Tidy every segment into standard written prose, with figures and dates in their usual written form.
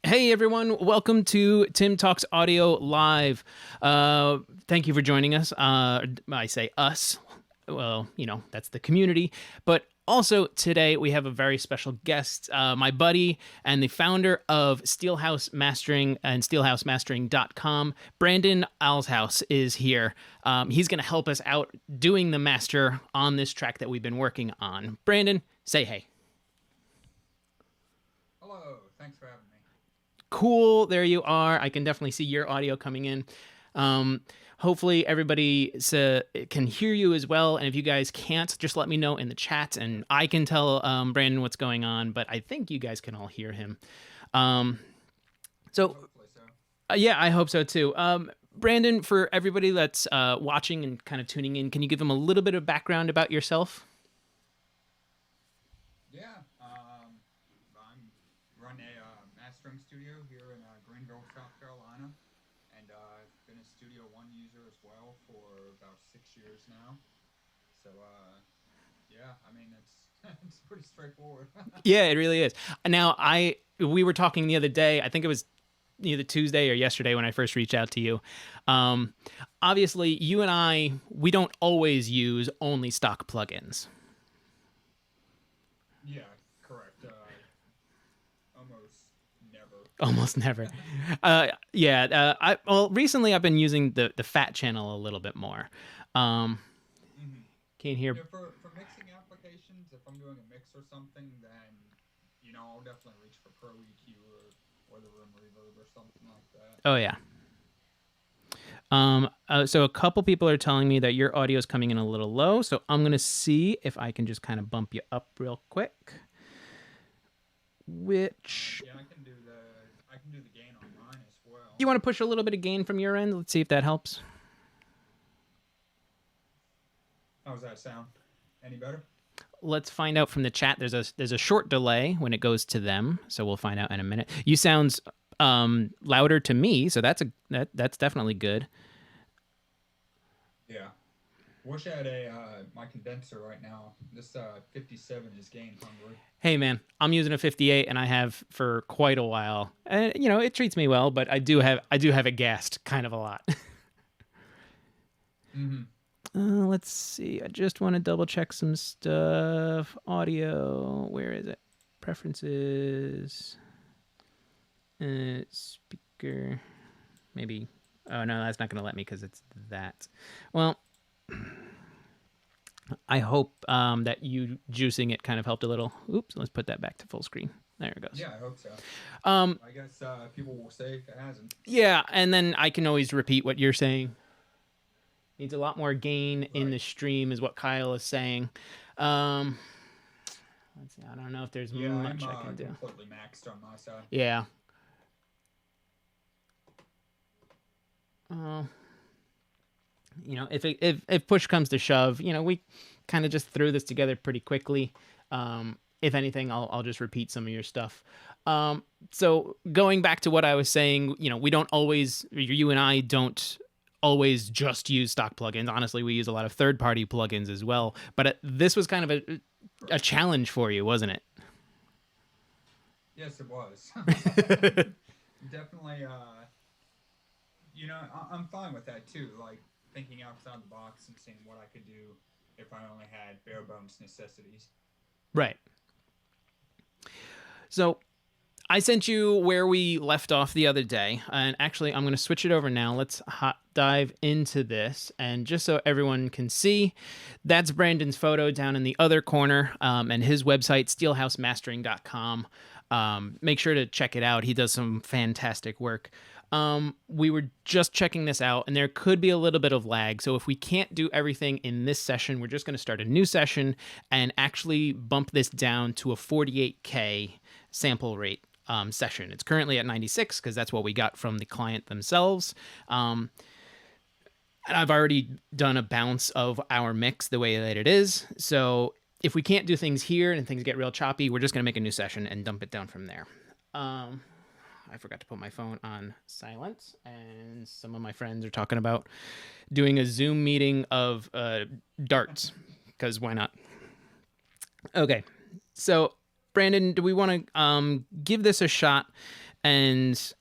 Hey everyone, welcome to Tim Talks Audio Live. Thank you for joining us. I say us, well, that's the community. But also today we have a very special guest, my buddy and the founder of Steelhouse Mastering and steelhousemastering.com, Brandon Allhouse is here. He's going to help us out doing the master on this track that we've been working on. Brandon, say hey. Hello, thanks for having me. Cool, there you are. I can definitely see your audio coming in. Hopefully everybody can hear you as well, and if you guys can't, just let me know in the chat and I can tell Brandon what's going on, but I think you guys can all hear him. Hopefully so. Yeah, I hope so too. Brandon, for everybody that's watching and kind of tuning in, can you give them a little bit of background about yourself? Yeah, I run a mastering studio here in Greenville, South Carolina, and I've been a Studio One user as well for about 6 years now. So, yeah, I mean, it's pretty straightforward. Yeah, it really is. Now, we were talking the other day, I think it was either Tuesday or yesterday when I first reached out to you. Obviously, you and we don't always use only stock plugins. Yeah, correct. Almost never. Recently I've been using the fat channel a little bit more. Can't hear. Yeah, for mixing applications, if I'm doing a mix or something, then I'll definitely reach for Pro EQ or the room reverb or something like that. Oh yeah. So a couple people are telling me that your audio is coming in a little low, so I'm gonna see if I can just kind of bump you up real quick. Which I can do the gain on mine as well. You want to push a little bit of gain from your end? Let's see if that helps. How's that sound? Any better? Let's find out from the chat. There's a short delay when it goes to them, so we'll find out in a minute. You sound louder to me, so that's definitely good. Yeah. Wish I had my condenser right now. This 57 is gain hungry. Hey man, I'm using a 58 and I have for quite a while. And it treats me well, but I do have it gassed kind of a lot. Let's see. I just want to double check some stuff. Audio, where is it? Preferences. Speaker. Maybe. Oh no, that's not going to let me because it's that. Well, I hope that you juicing it kind of helped a little. Oops, let's put that back to full screen. There it goes. Yeah, I hope so. I guess people will say if it hasn't. Yeah, and then I can always repeat what you're saying. Needs a lot more gain in the stream is what Kyle is saying. Let's see, I don't know if there's much I can do. Completely maxed on my side. Yeah. If push comes to shove, we kind of just threw this together pretty quickly. If anything, I'll just repeat some of your stuff. So going back to what I was saying, we don't always, you and I don't always just use stock plugins. Honestly, we use a lot of third-party plugins as well. But this was kind of a challenge for you, wasn't it? Yes, it was. Definitely. I'm fine with that too. Like thinking outside the box and seeing what I could do if I only had bare bones necessities. Right. So I sent you where we left off the other day, and actually I'm going to switch it over now. Let's dive into this, and just so everyone can see, that's Brandon's photo down in the other corner, and his website, steelhousemastering.com. Make sure to check it out. He does some fantastic work. We were just checking this out, and there could be a little bit of lag. So if we can't do everything in this session, we're just going to start a new session and actually bump this down to a 48K sample rate session. It's currently at 96 because that's what we got from the client themselves. And I've already done a bounce of our mix the way that it is. So if we can't do things here and things get real choppy, we're just going to make a new session and dump it down from there. I forgot to put my phone on silent, and some of my friends are talking about doing a Zoom meeting of darts, because why not? Okay, so Brandon, do we want to give this a shot And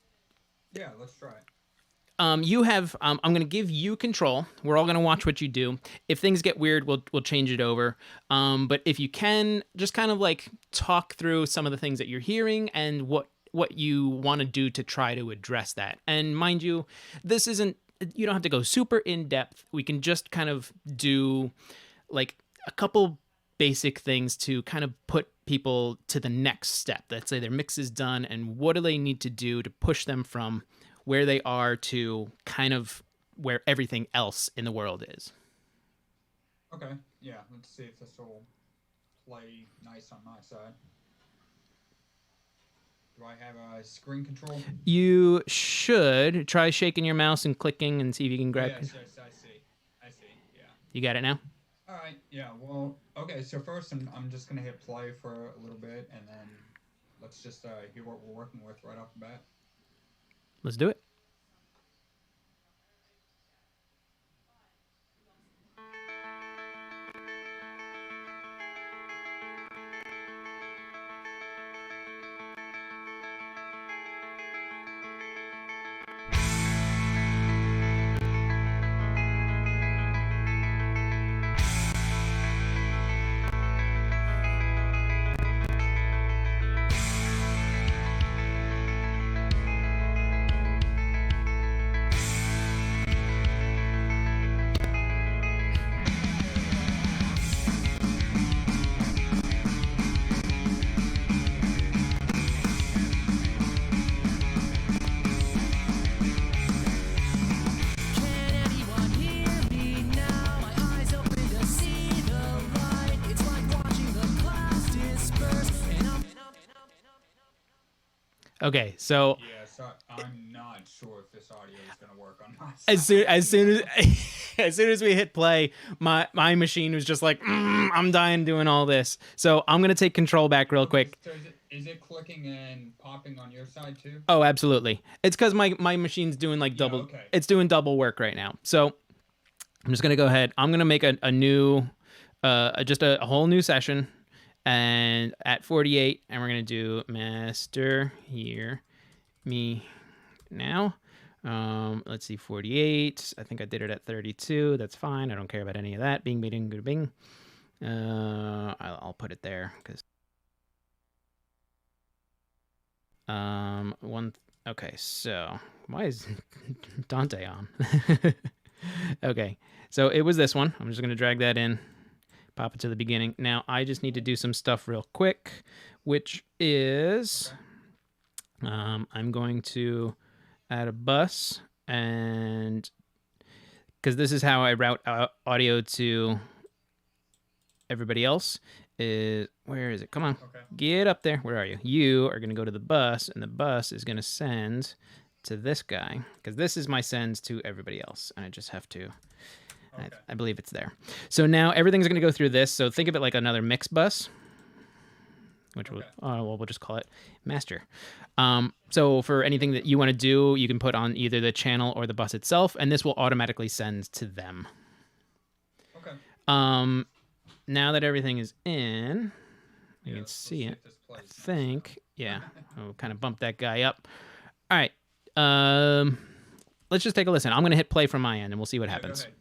Yeah, let's try it. you have. I'm going to give you control. We're all going to watch what you do. If things get weird, we'll change it over. But if you can, just kind of like talk through some of the things that you're hearing and what you want to do to try to address that. And mind you, this isn't. You don't have to go super in depth. We can just kind of do like a couple basic things to kind of put people to the next step. Let's say their mix is done, and what do they need to do to push them from where they are to kind of where everything else in the world is. Okay, yeah, let's see if this will play nice on my side. Do I have a screen control? You should try shaking your mouse and clicking and see if you can grab. Yes, I see, yeah. You got it now? All right, yeah, well, okay, so first I'm just going to hit play for a little bit, and then let's just hear what we're working with right off the bat. Let's do it. Okay, so Yeah, so I'm not sure if this audio is going to work on my side. as soon as we hit play, my machine was just like, I'm dying doing all this. So I'm gonna take control back real quick. So is it clicking and popping on your side too? Oh, absolutely. It's because my machine's doing like double. Yeah, okay. It's doing double work right now. So I'm just gonna go ahead. I'm gonna make a new, just a whole new session, and at 48, and we're gonna do master here, me now. Let's see, 48. I think I did it at 32. That's fine. I don't care about any of that. Bing, bing, bing, bing. I'll put it there because okay, so why is Dante on? Okay, so it was this one. I'm just gonna drag that in, pop it to the beginning. Now I just need to do some stuff real quick, which is I'm going to add a bus, and because this is how I route audio to everybody else. Where is it? Come on, Okay. Get up there. Where are you? You are going to go to the bus, and the bus is going to send to this guy, because this is my sends to everybody else, and I just have to. Okay. I believe it's there. So now everything's going to go through this. So think of it like another mix bus, which we'll just call it master. So for anything that you want to do, you can put on either the channel or the bus itself, and this will automatically send to them. Okay. Now that everything is in, you can let's see it. if this plays I nice think, yeah. I'll kind of bump that guy up. All right. Let's just take a listen. I'm going to hit play from my end, and we'll see what now. happens. Go ahead.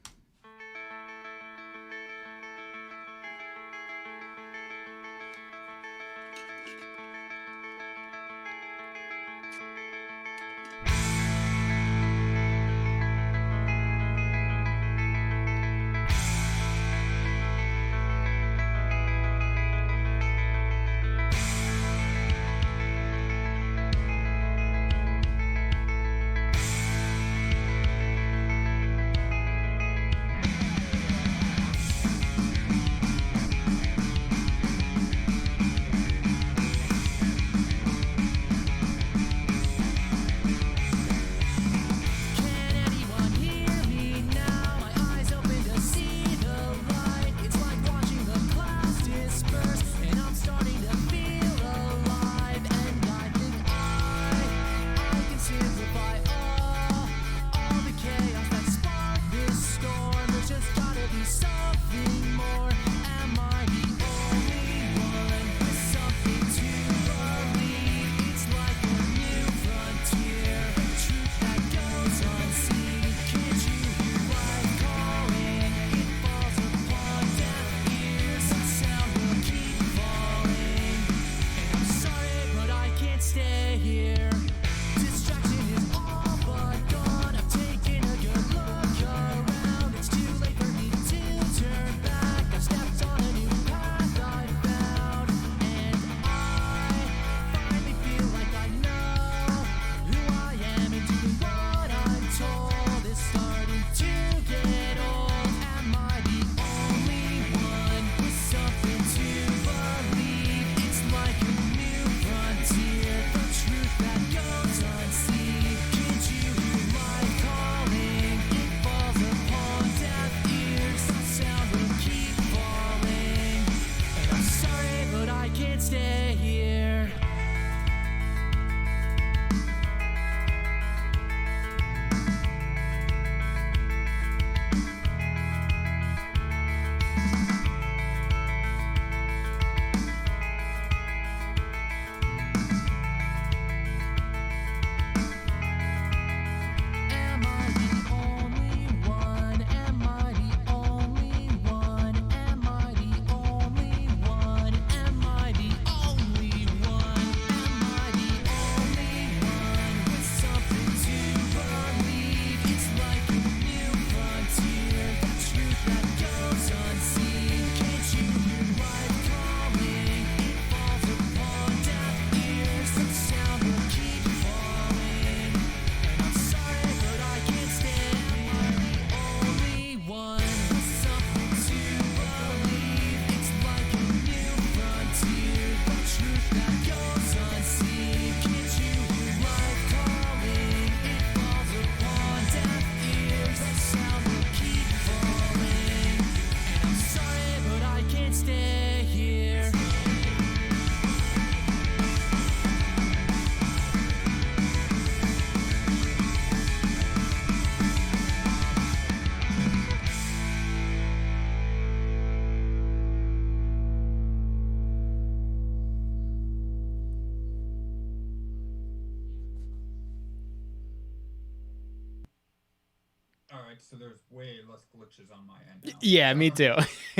right? So there's way less glitches on my end now. Yeah, me too.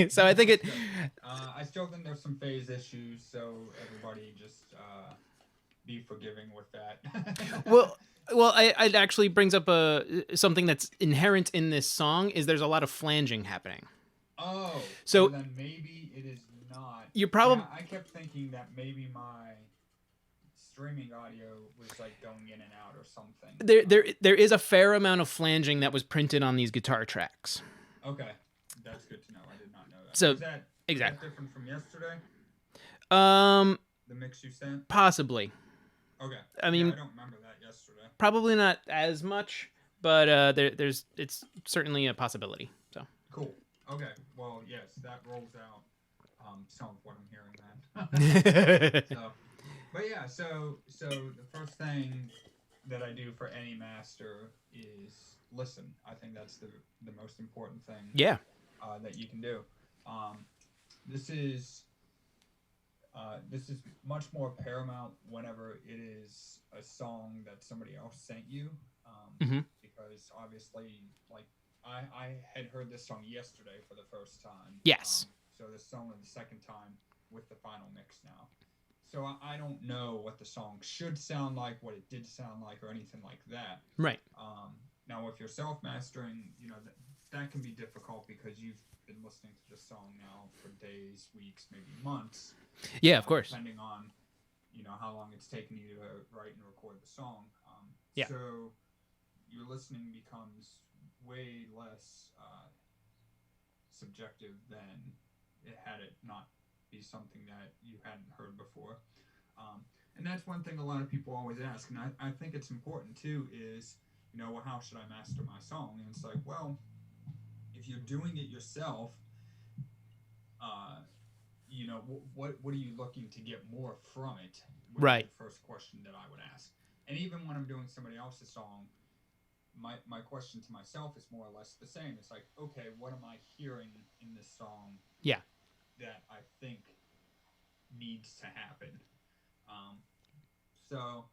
So I think it. I still think there's some phase issues, so everybody just be forgiving with that. Well, it actually brings up something that's inherent in this song is there's a lot of flanging happening. Oh, so then maybe it is not. You're probably. I kept thinking that maybe my streaming audio was like going in and out or something. There is a fair amount of flanging that was printed on these guitar tracks. Okay, that's good to know. I did not know that. So is that different from yesterday? The mix you sent? Possibly. Okay. I mean, I don't remember that yesterday. Probably not as much, but it's certainly a possibility. So cool. Okay. Well, yes, that rolls out some of what I'm hearing then. But yeah, so the first thing that I do for any master is listen. I think that's the most important thing. Yeah. That you can do. This is much more paramount whenever it is a song that somebody else sent you, because obviously, like I had heard this song yesterday for the first time. Yes. So this is only the second time with the final mix now. So I don't know what the song should sound like, what it did sound like, or anything like that. Right. Now, if you're self-mastering, that can be difficult because you've been listening to this song now for days, weeks, maybe months. Yeah, of course. Depending on, how long it's taken you to write and record the song. Yeah. So your listening becomes way less subjective than it had it not be something that you hadn't heard before. And that's one thing a lot of people always ask, and I think it's important too, is, well, how should I master my song? And it's like, well, if you're doing it yourself, what are you looking to get more from it? Right. The first question that I would ask. And even when I'm doing somebody else's song, my question to myself is more or less the same. It's like, okay, what am I hearing in this song? Yeah. That I think needs to happen. So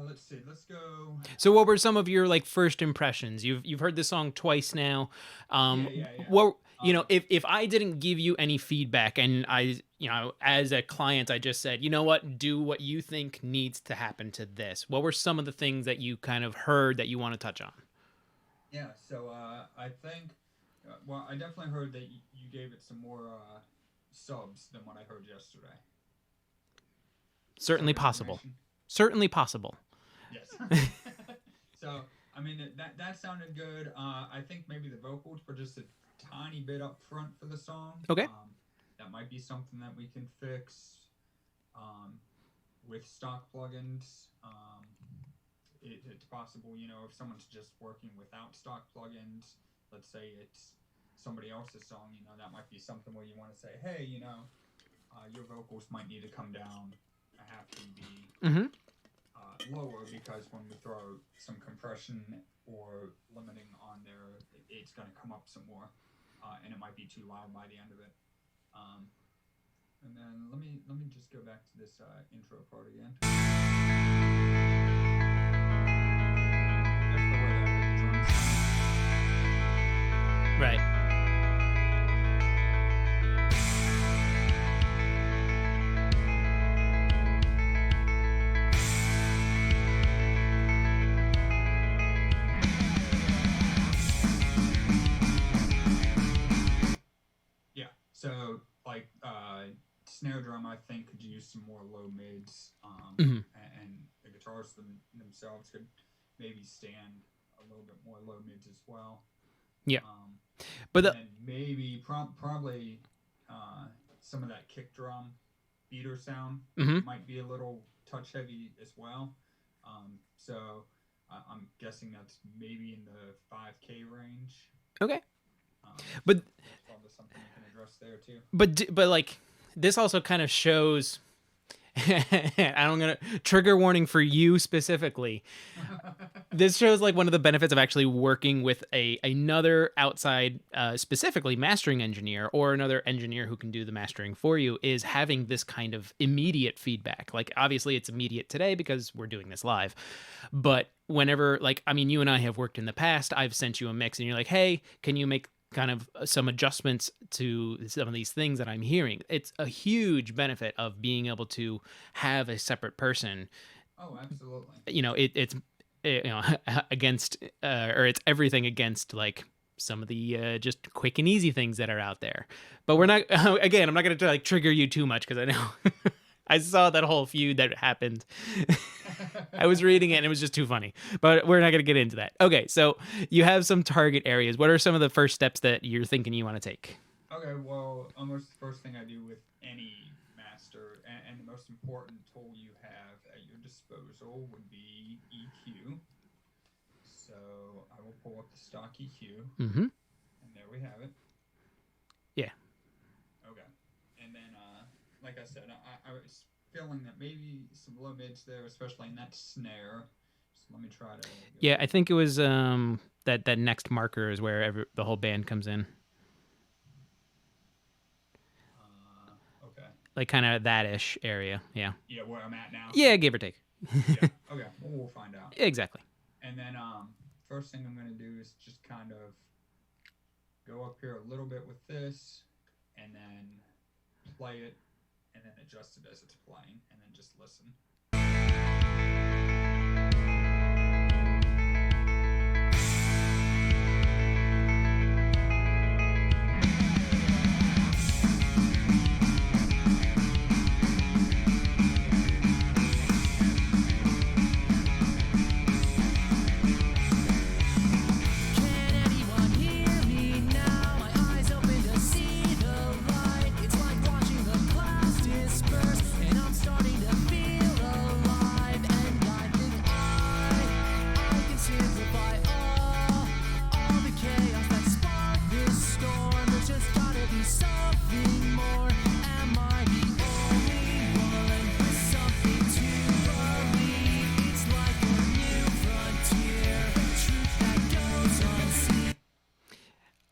let's see. Let's go. So, what were some of your first impressions? You've heard this song twice now. Yeah. What if I didn't give you any feedback and I as a client I just said, do what you think needs to happen to this. What were some of the things that you kind of heard that you want to touch on? Yeah. So I think. Well, I definitely heard that you gave it some more subs than what I heard yesterday. Certainly possible. Certainly possible. Yes. So, I mean, that sounded good. I think maybe the vocals were just a tiny bit up front for the song. Okay. That might be something that we can fix with stock plugins. It's possible, if someone's just working without stock plugins, let's say it's somebody else's song, that might be something where you want to say, hey, your vocals might need to come down a half dB lower, because when we throw some compression or limiting on there, it's going to come up some more, and it might be too loud by the end of it. And then let me just go back to this intro part again. That's the way that drum sounds. Right. So, snare drum, I think, could use some more low mids, and the guitars themselves could maybe stand a little bit more low mids as well. Yeah, but then maybe probably some of that kick drum beater sound might be a little touch heavy as well. So I'm guessing that's maybe in the 5K range. Okay. But probably something you can address there too. But this also kind of shows. I'm gonna trigger warning for you specifically. This shows like one of the benefits of actually working with another outside, specifically mastering engineer or another engineer who can do the mastering for you, is having this kind of immediate feedback. Like obviously it's immediate today because we're doing this live, but whenever, like, I mean, you and I have worked in the past, I've sent you a mix and you're like, hey, can you make kind of some adjustments to some of these things that I'm hearing? It's a huge benefit of being able to have a separate person. Oh, absolutely. You know, it's against, or it's everything against like some of the just quick and easy things that are out there. But we're not, again, I'm not going to like trigger you too much because I know I saw that whole feud that happened. I was reading it and it was just too funny, but we're not going to get into that. Okay, so you have some target areas. What are some of the first steps that you're thinking you want to take? Okay, well, almost the first thing I do with any master, and the most important tool you have at your disposal would be EQ. So I will pull up the stock EQ, Mm-hmm. and there we have it. Yeah. Okay, and then, like I said, I was feeling that maybe some low mids there, especially in that snare. So let me try to. Yeah, I think it was that next marker is where the whole band comes in. Okay. Like kind of that-ish area, yeah. Yeah, where I'm at now. Yeah, give or take. Yeah. Okay. Well, we'll find out. Exactly. And then, first thing I'm gonna do is just kind of go up here a little bit with this, and then play it, and then adjust it as it's playing, and then just listen.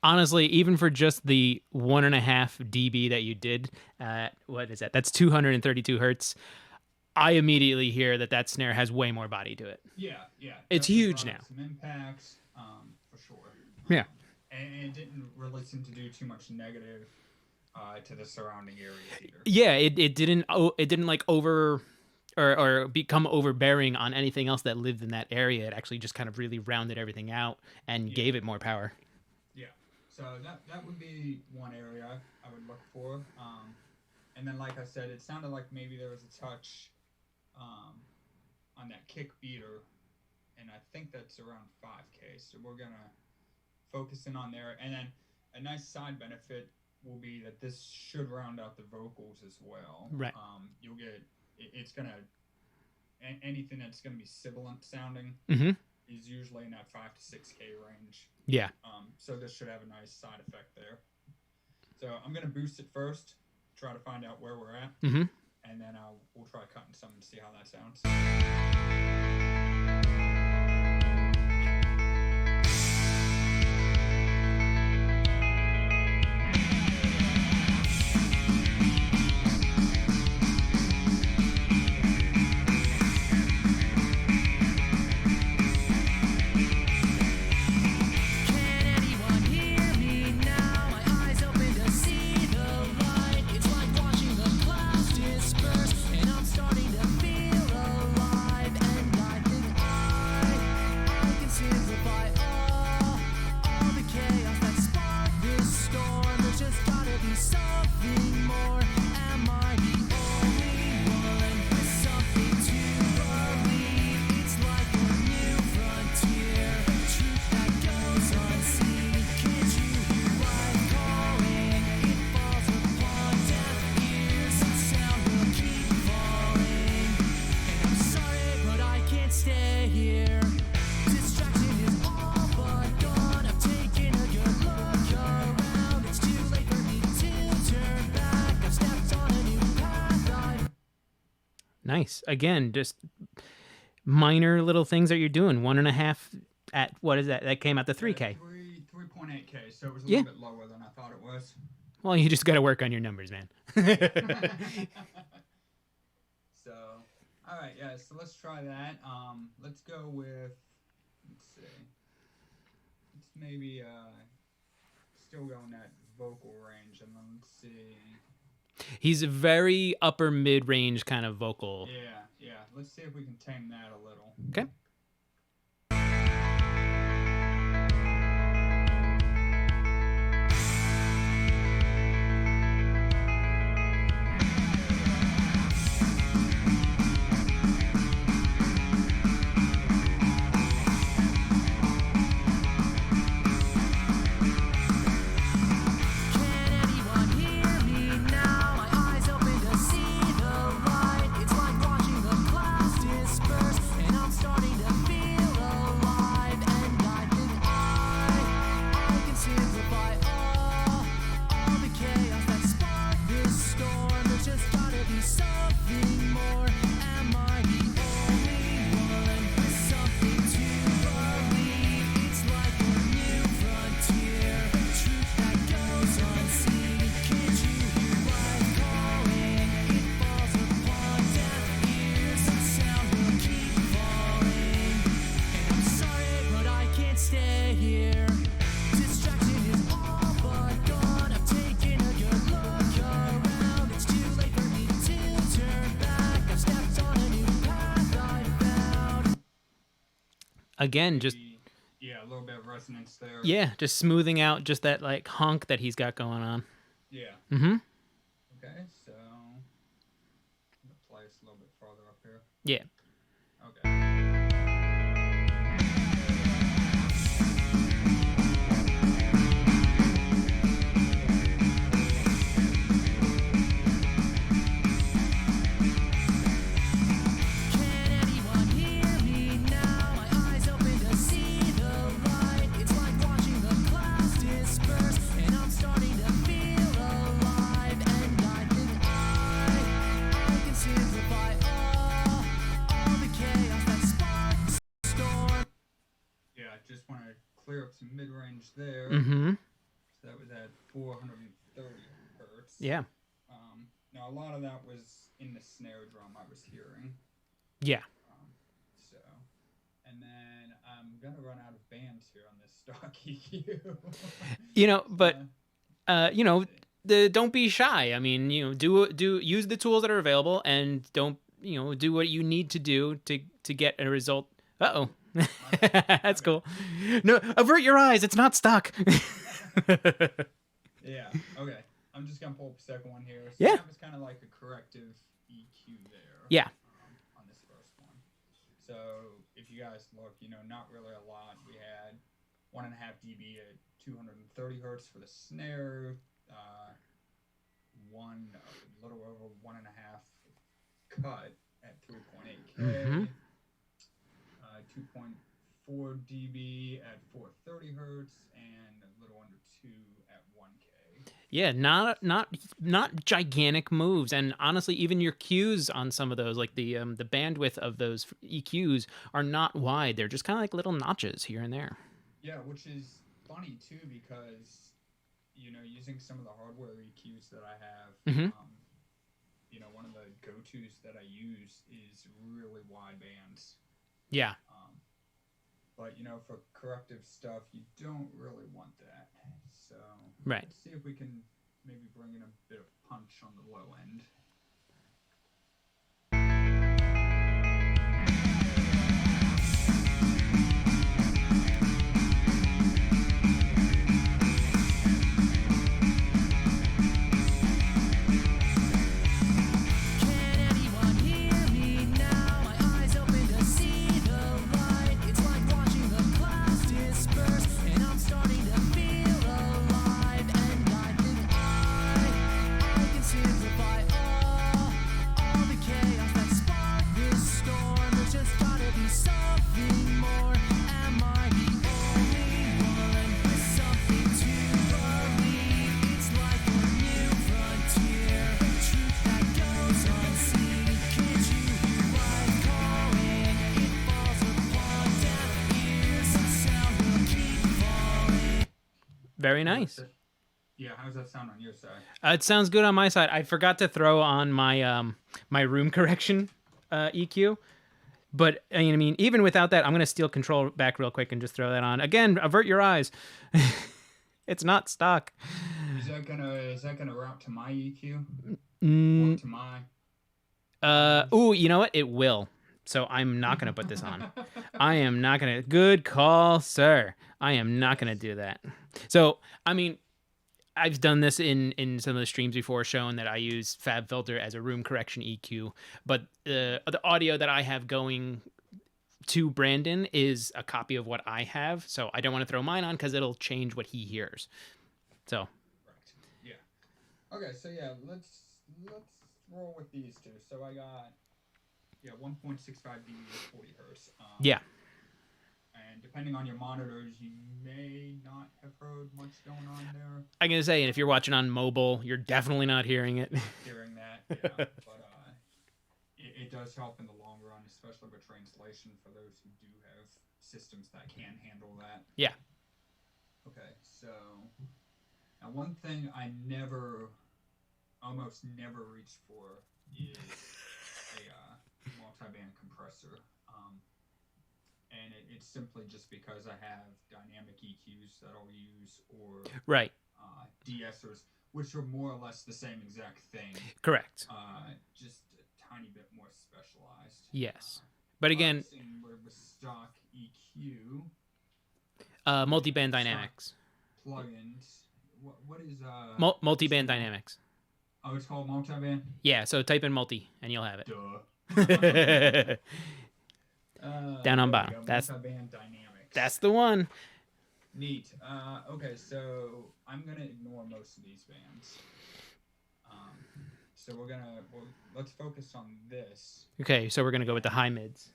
Honestly, even for just the 1.5 dB that you did, what is that? That's 232 hertz. I immediately hear that snare has way more body to it. Yeah. It's huge now. Some impacts, for sure. Yeah. And it didn't really seem to do too much negative to the surrounding areas either. Yeah, it didn't like or become overbearing on anything else that lived in that area. It actually just kind of really rounded everything out and gave it more power. Yeah. So that would be one area I would look for. And then, like I said, it sounded like maybe there was a touch on that kick beater, and I think that's around 5K. So we're going to focus in on there. And then a nice side benefit will be that this should round out the vocals as well. Right. You'll get, it's going to, anything that's going to be sibilant sounding is usually in that 5 to 6K range. Yeah. So this should have a nice side effect there. So I'm going to boost it first, try to find out where we're at, and then we'll try cutting some and see how that sounds. Nice. Again, just minor little things that you're doing. 1.5 at, what is that? That came out to 3K. 3.8K, so it was a Yeah. little bit lower than I thought it was. Well, you just got to work on your numbers, man. So, all right, yeah. So let's try that. Let's go with. Let's see. Let's maybe still go in that vocal range, and then let's see. He's a very upper mid-range kind of vocal. Yeah. Let's see if we can tame that a little. Okay. Again, just a little bit of resonance there. Yeah, just smoothing out just that like honk that he's got going on. Yeah. Mm-hmm. Okay, so I'm gonna play this a little bit farther up here. Yeah. Okay. Just want to clear up some mid-range there. Mm-hmm. So that was at 430 hertz. Yeah. Now a lot of that was in the snare drum I was hearing. Yeah. So, and then I'm gonna run out of bands here on this stock EQ. Don't be shy. I mean, do use the tools that are available, and don't do what you need to do to get a result. Uh-oh. That's cool. No, avert your eyes. It's not stuck. Yeah. Okay. I'm just gonna pull up a second one here. So yeah. That was kind of like a corrective EQ there. Yeah. On this first one. So if you guys look, not really a lot. We had 1.5 dB at 230 hertz for the snare. A little over 1.5 cut at 3.8K. Mm-hmm. 2.4 dB at 430 hertz, and a little under 2 at 1K. Yeah, not gigantic moves, and honestly, even your cues on some of those, like the bandwidth of those EQs, are not wide. They're just kind of like little notches here and there. Yeah, which is funny too, because using some of the hardware EQs that I have, mm-hmm. One of the go-tos that I use is really wide bands. Yeah. But for corrective stuff, you don't really want that. So right. Let's see if we can maybe bring in a bit of punch on the low end. Simplify all Very nice. Yeah, how's that sound on your side? It sounds good on my side. I forgot to throw on my my room correction EQ. But I mean, even without that, I'm gonna steal control back real quick and just throw that on. Again, avert your eyes. It's not stock. Is that gonna route to my EQ? Mm, Or to my? ooh, you know what? It will. So I'm not gonna put this on. I am not gonna. Good call, sir. I am not gonna do that. So I mean, I've done this in some of the streams before, showing that I use FabFilter as a room correction EQ, but the audio that I have going to Brandon is a copy of what I have, so I don't want to throw mine on because it'll change what he hears. So. Right. Yeah. Okay. So yeah, let's roll with these two. So I got 1.65 dB or 40 hertz. Yeah. And depending on your monitors, you may not have heard much going on there. I'm gonna say, and if you're watching on mobile, you're definitely not hearing it. Hearing that, yeah. But it does help in the long run, especially with translation for those who do have systems that can handle that. Yeah. Okay, so now one thing I almost never reached for is a multi-band compressor. And it's simply just because I have dynamic EQs that I'll use, or right, de-essers, which are more or less the same exact thing. Correct. Just a tiny bit more specialized. Yes, but again, with stock EQ, multi-band dynamics. Plugins. What is multi-band dynamics? Oh, it's called multi-band. Yeah, so type in multi and you'll have it. Duh. Down on bottom. That's dynamics. That's the one. Neat. Okay, so I'm gonna ignore most of these bands. So let's focus on this. Okay, so we're gonna go with the high mids.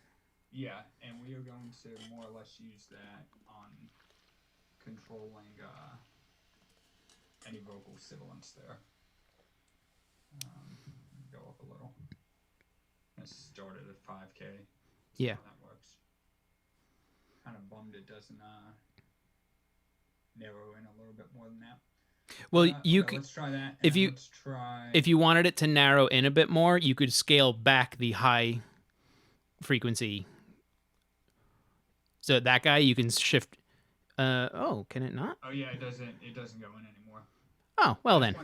Yeah, and we are going to more or less use that on controlling any vocal sibilance there. Go up a little. Let's start it at 5K. Yeah. That works. Kind of bummed it doesn't narrow in a little bit more than that. Well, you could. Let's try that. If you wanted it to narrow in a bit more, you could scale back the high frequency. So that guy you can shift. Can it not? Oh yeah, it doesn't go in anymore. Oh well then.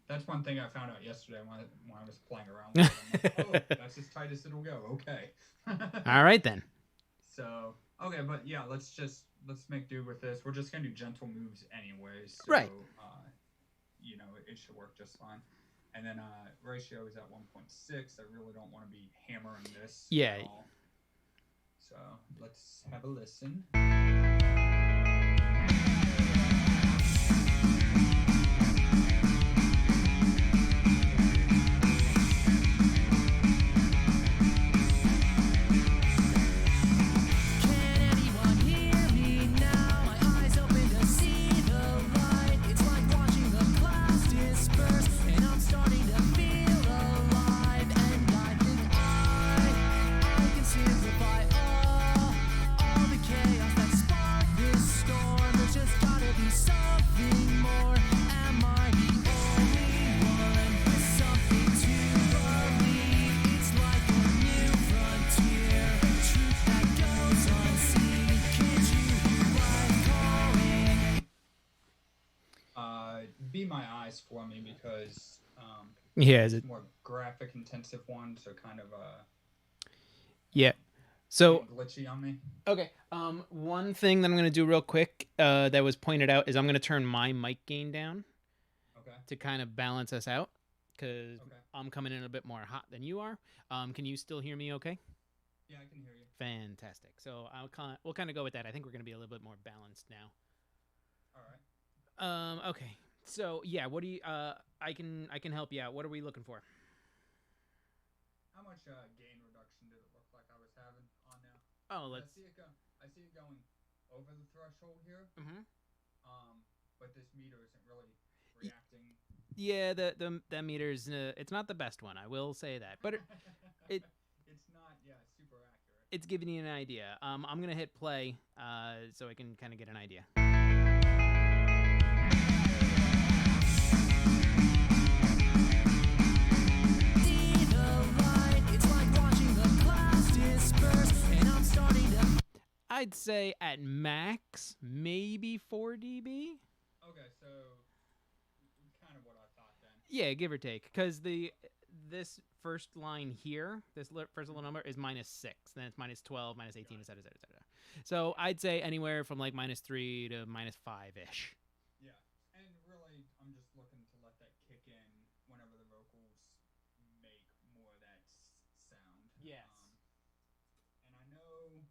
That's one thing I found out yesterday when I was playing around with it. I'm like, oh, that's as tight as it'll go. Okay. All right then. So okay, but yeah, let's make do with this. We're just gonna do gentle moves anyways. So, right. It should work just fine. And then ratio is at 1.6. I really don't want to be hammering this. Yeah. At all. So let's have a listen. Be my eyes for me because it's more graphic intensive one, so kind of so glitchy on me. Okay. One thing that I'm gonna do real quick that was pointed out is I'm gonna turn my mic gain down. Okay. To kind of balance us out, because I'm coming in a bit more hot than you are. Can you still hear me? Okay. Yeah, I can hear you. Fantastic. So we'll kind of go with that. I think we're gonna be a little bit more balanced now. All right. Okay. So yeah, what do you? I can help you out. What are we looking for? How much gain reduction did it look like I was having on now? Oh, let's. I see it going over the threshold here. Mm-hmm. But this meter isn't really reacting. Yeah, the meter's it's not the best one. I will say that, but it's not super accurate. It's giving you an idea. I'm gonna hit play so I can kind of get an idea. I'd say at max maybe 4 dB. Okay, so kind of what I thought then. Yeah, give or take, because this first line here, first little number is -6, then it's -12, -18, etc., etc., etc. So I'd say anywhere from like -3 to -5 ish. Yeah, and really, I'm just looking to let that kick in whenever the vocals make more of that sound. Yes. And I know,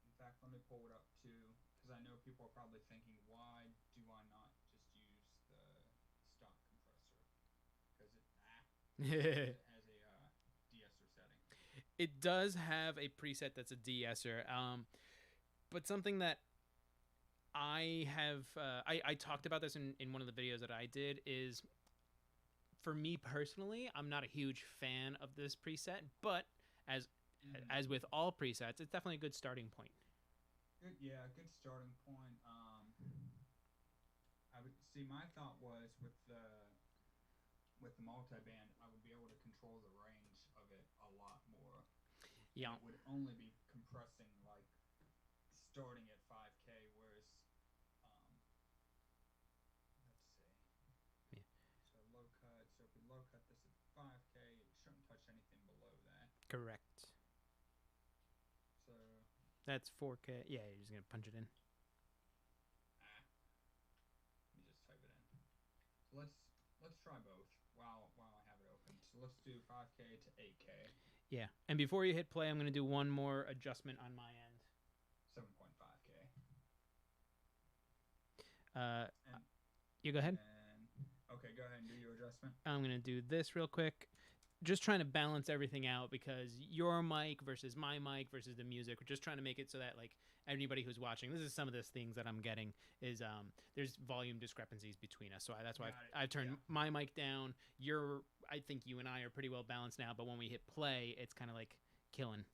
in fact, let me pull it up too, because I know people are probably thinking, why do I not just use the stock compressor? Because it has a de-esser setting. It does have a preset that's a de-esser, but something that I have, I talked about this in one of the videos that I did, is for me personally, I'm not a huge fan of this preset, but as with all presets, it's definitely a good starting point. Good, yeah, good starting point. I would see. My thought was with the multiband, I would be able to control the range of it a lot more. Yeah, it would only be compressing like starting at 5K, whereas let's see. Yeah. So low cut. So if we low cut this at 5K, it shouldn't touch anything below that. correct. So That's 4K. Yeah, you're just gonna punch it in. let me just type it in. So let's try both while I have it open. So let's do 5K to 8K. Yeah, and before you hit play, I'm gonna do one more adjustment on my end. 7.5K. You go ahead. Okay, go ahead and do your adjustment. I'm gonna do this real quick. Just trying to balance everything out, because your mic versus my mic versus the music. We're just trying to make it so that like anybody who's watching, this is some of the things that I'm getting is there's volume discrepancies between us. So that's why I've turned my mic down. I think you and I are pretty well balanced now, but when we hit play, it's kind of like killing.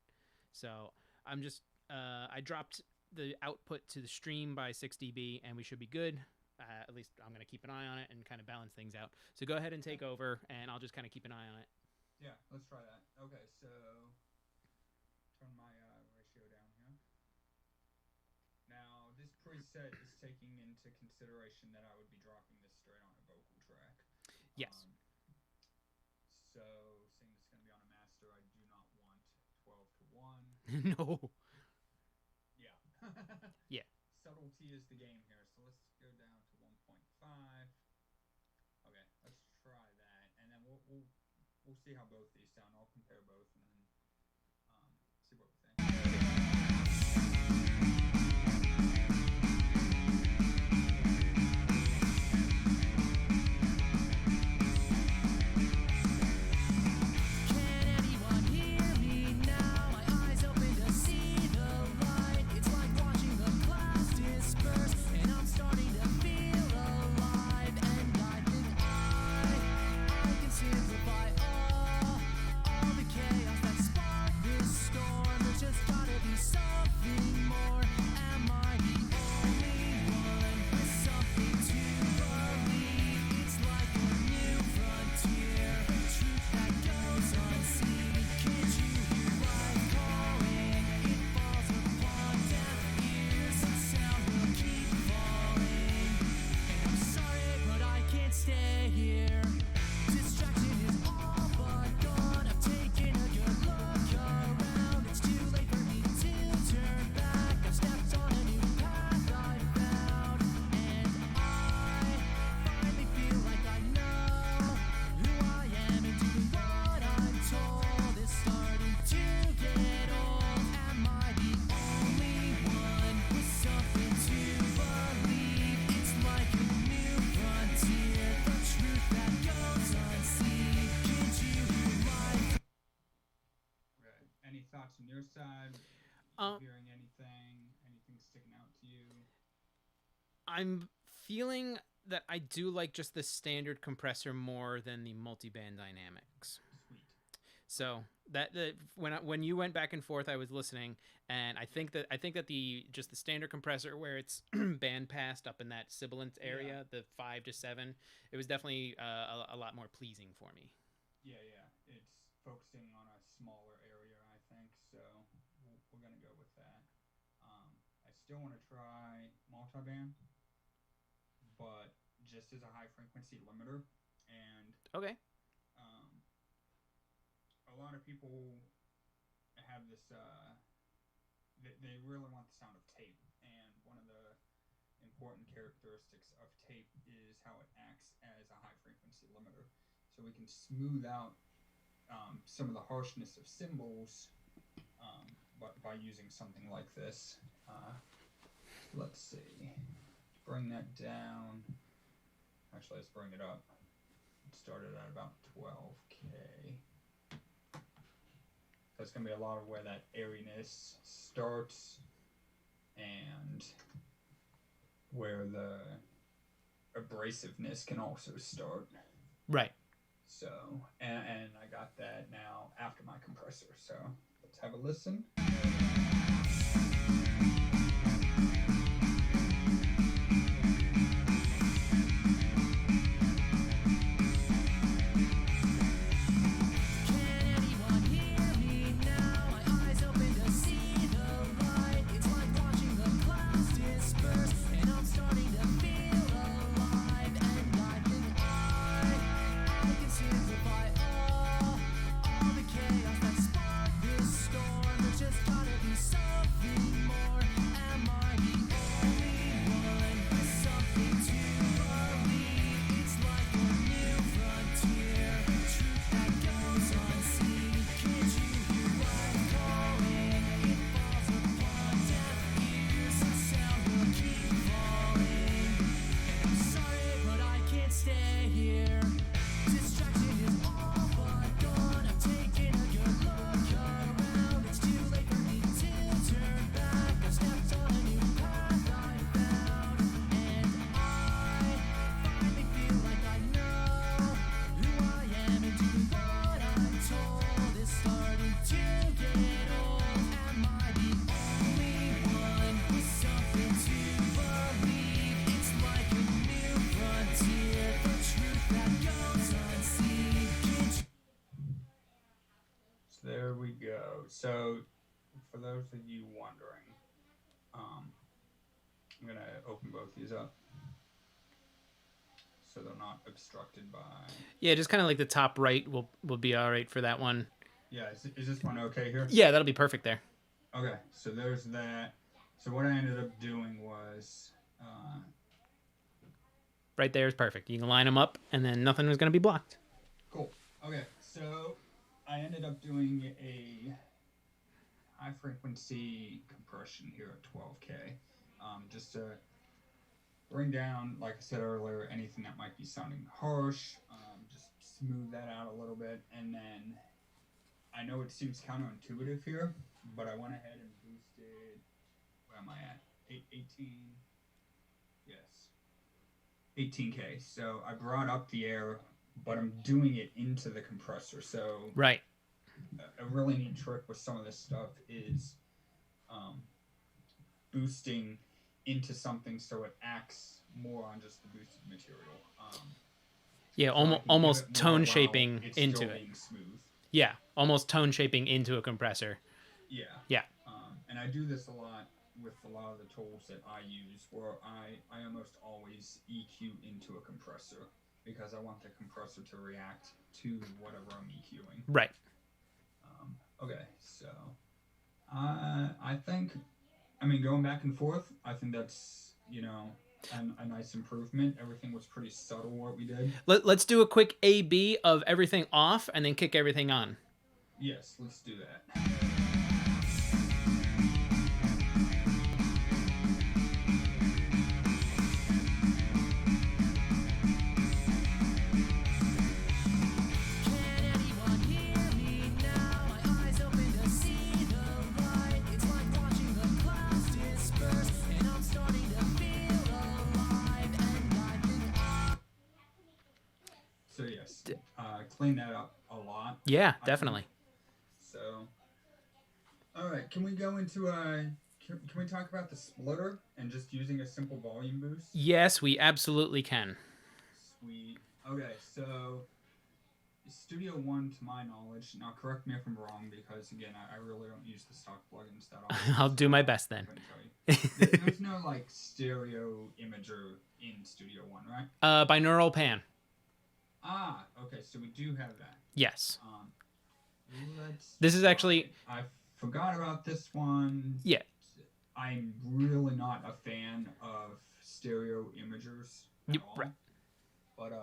So I'm just I dropped the output to the stream by 6 dB, and we should be good. At least I'm going to keep an eye on it and kind of balance things out. So go ahead and take over, and I'll just kind of keep an eye on it. Yeah, let's try that. Okay, so turn my ratio down here. Now, this preset is taking into consideration that I would be dropping this straight on a vocal track. Yes. So, seeing this is going to be on a master, I do not want 12 to 1. No. Yeah. Yeah. Subtlety is the game here, so let's go down to 1.5. Okay, let's try that, and then we'll see how both these sound. I'll compare both and then see what we think. Any thoughts on your side? Hearing anything sticking out to you? I'm feeling that I do like just the standard compressor more than the multiband dynamics. Sweet. So that when you went back and forth, I was listening, and I think that the standard compressor where it's band passed up in that sibilant area, the 5 to 7, it was definitely a lot more pleasing for me. Yeah, it's focusing on a smaller area, I think. So we're gonna go with that. still want to try multiband, but just as a high frequency limiter. And Okay. A lot of people have this. They really want the sound of tape, and one of the important characteristics of tape is how it acts as a high frequency limiter. So we can smooth out some of the harshness of cymbals, but by using something like this. Let's see. Bring that down. Actually, let's bring it up. It started at about 12K. That's going to be a lot of where that airiness starts and where the abrasiveness can also start. Right. So, and I got that now after my compressor. So let's have a listen. There we go. So, for those of you wondering, I'm going to open both these up so they're not obstructed by... Yeah, just kind of like the top right will be all right for that one. Yeah, is this one okay here? Yeah, that'll be perfect there. Okay, so there's that. So what I ended up doing was... right there is perfect. You can line them up, and then nothing was going to be blocked. Cool. Okay, so I ended up doing a high frequency compression here at 12K, just to bring down, like I said earlier, anything that might be sounding harsh, just smooth that out a little bit. And then I know it seems counterintuitive here, but I went ahead and boosted, where am I at? 18, yes, 18K. So I brought up the air, but I'm doing it into the compressor. So right. A really neat trick with some of this stuff is boosting into something so it acts more on just the boosted material. Yeah, so almost tone shaping it's into still it. Being smooth. Yeah, almost tone shaping into a compressor. Yeah. Yeah. And I do this a lot with a lot of the tools that I use, where I almost always EQ into a compressor because I want the compressor to react to whatever I'm EQing. Right. Okay, so I think, going back and forth, I think that's, a nice improvement. Everything was pretty subtle what we did. Let's do a quick A/B of everything off and then kick everything on. Yes, let's do that. So yes, clean that up a lot. Yeah, definitely. So, all right, can we go into can we talk about the splitter and just using a simple volume boost? Yes, we absolutely can. Sweet. Okay, so Studio One, to my knowledge, now correct me if I'm wrong, because again, I really don't use the stock plugins that often. I'll do my best then. No, of like stereo imager in Studio One, right? Binaural pan. Ah, okay, so we do have that. Yes. This is actually... I forgot about this one. Yeah. I'm really not a fan of stereo imagers at all. Right. But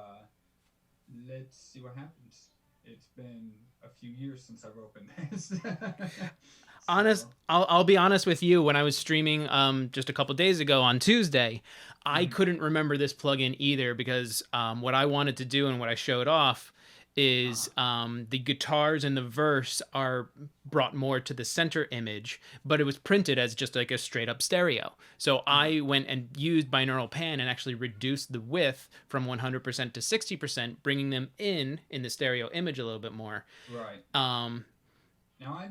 let's see what happens. It's been a few years since I've opened this. I'll be honest with you. When I was streaming just a couple days ago on Tuesday, I couldn't remember this plugin either, because what I wanted to do and what I showed off is the guitars in the verse are brought more to the center image, but it was printed as just like a straight up stereo. So I went and used binaural pan and actually reduced the width from 100% to 60%, bringing them in the stereo image a little bit more. Right. Now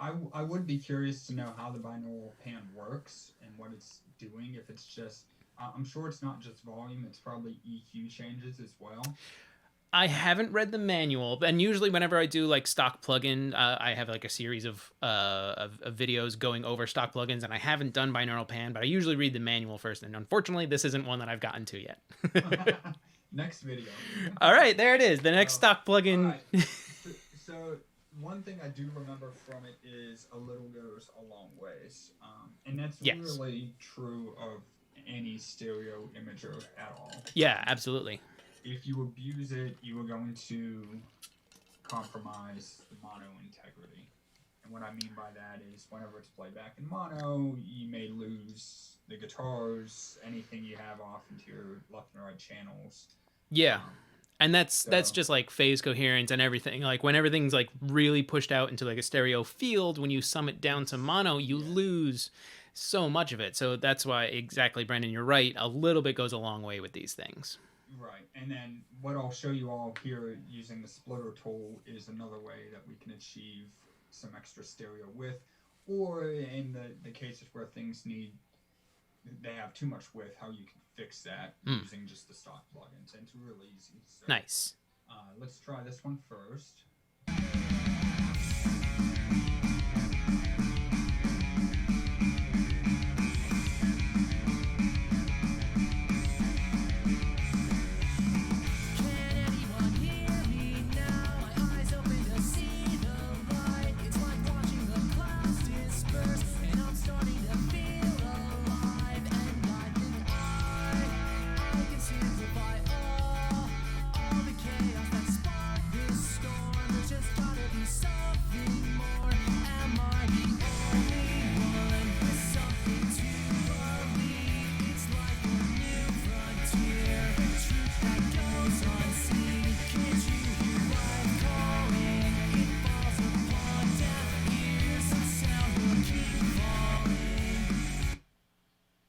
I would be curious to know how the binaural pan works and what it's doing. If it's just, I'm sure it's not just volume, it's probably EQ changes as well. I haven't read the manual, and usually whenever I do like stock plugin, I have like a series of videos going over stock plugins, and I haven't done binaural pan, but I usually read the manual first, and unfortunately this isn't one that I've gotten to yet. Next video. All right, there it is, the next stock plugin. Right. So one thing I do remember from it is a little goes a long ways, and that's really true of any stereo imager at all. Yeah, absolutely. If you abuse it, you are going to compromise the mono integrity. And what I mean by that is whenever it's played back in mono, you may lose the guitars, anything you have off into your left and right channels. Yeah. And that's just like phase coherence and everything. Like when everything's like really pushed out into like a stereo field, when you sum it down to mono, you lose so much of it. So that's why, exactly, Brandon, you're right. A little bit goes a long way with these things. Right, and then what I'll show you all here using the splitter tool is another way that we can achieve some extra stereo width, or in the cases where things they have too much width, how you can fix that using just the stock plugins, and it's really easy. So, nice. Let's try this one first.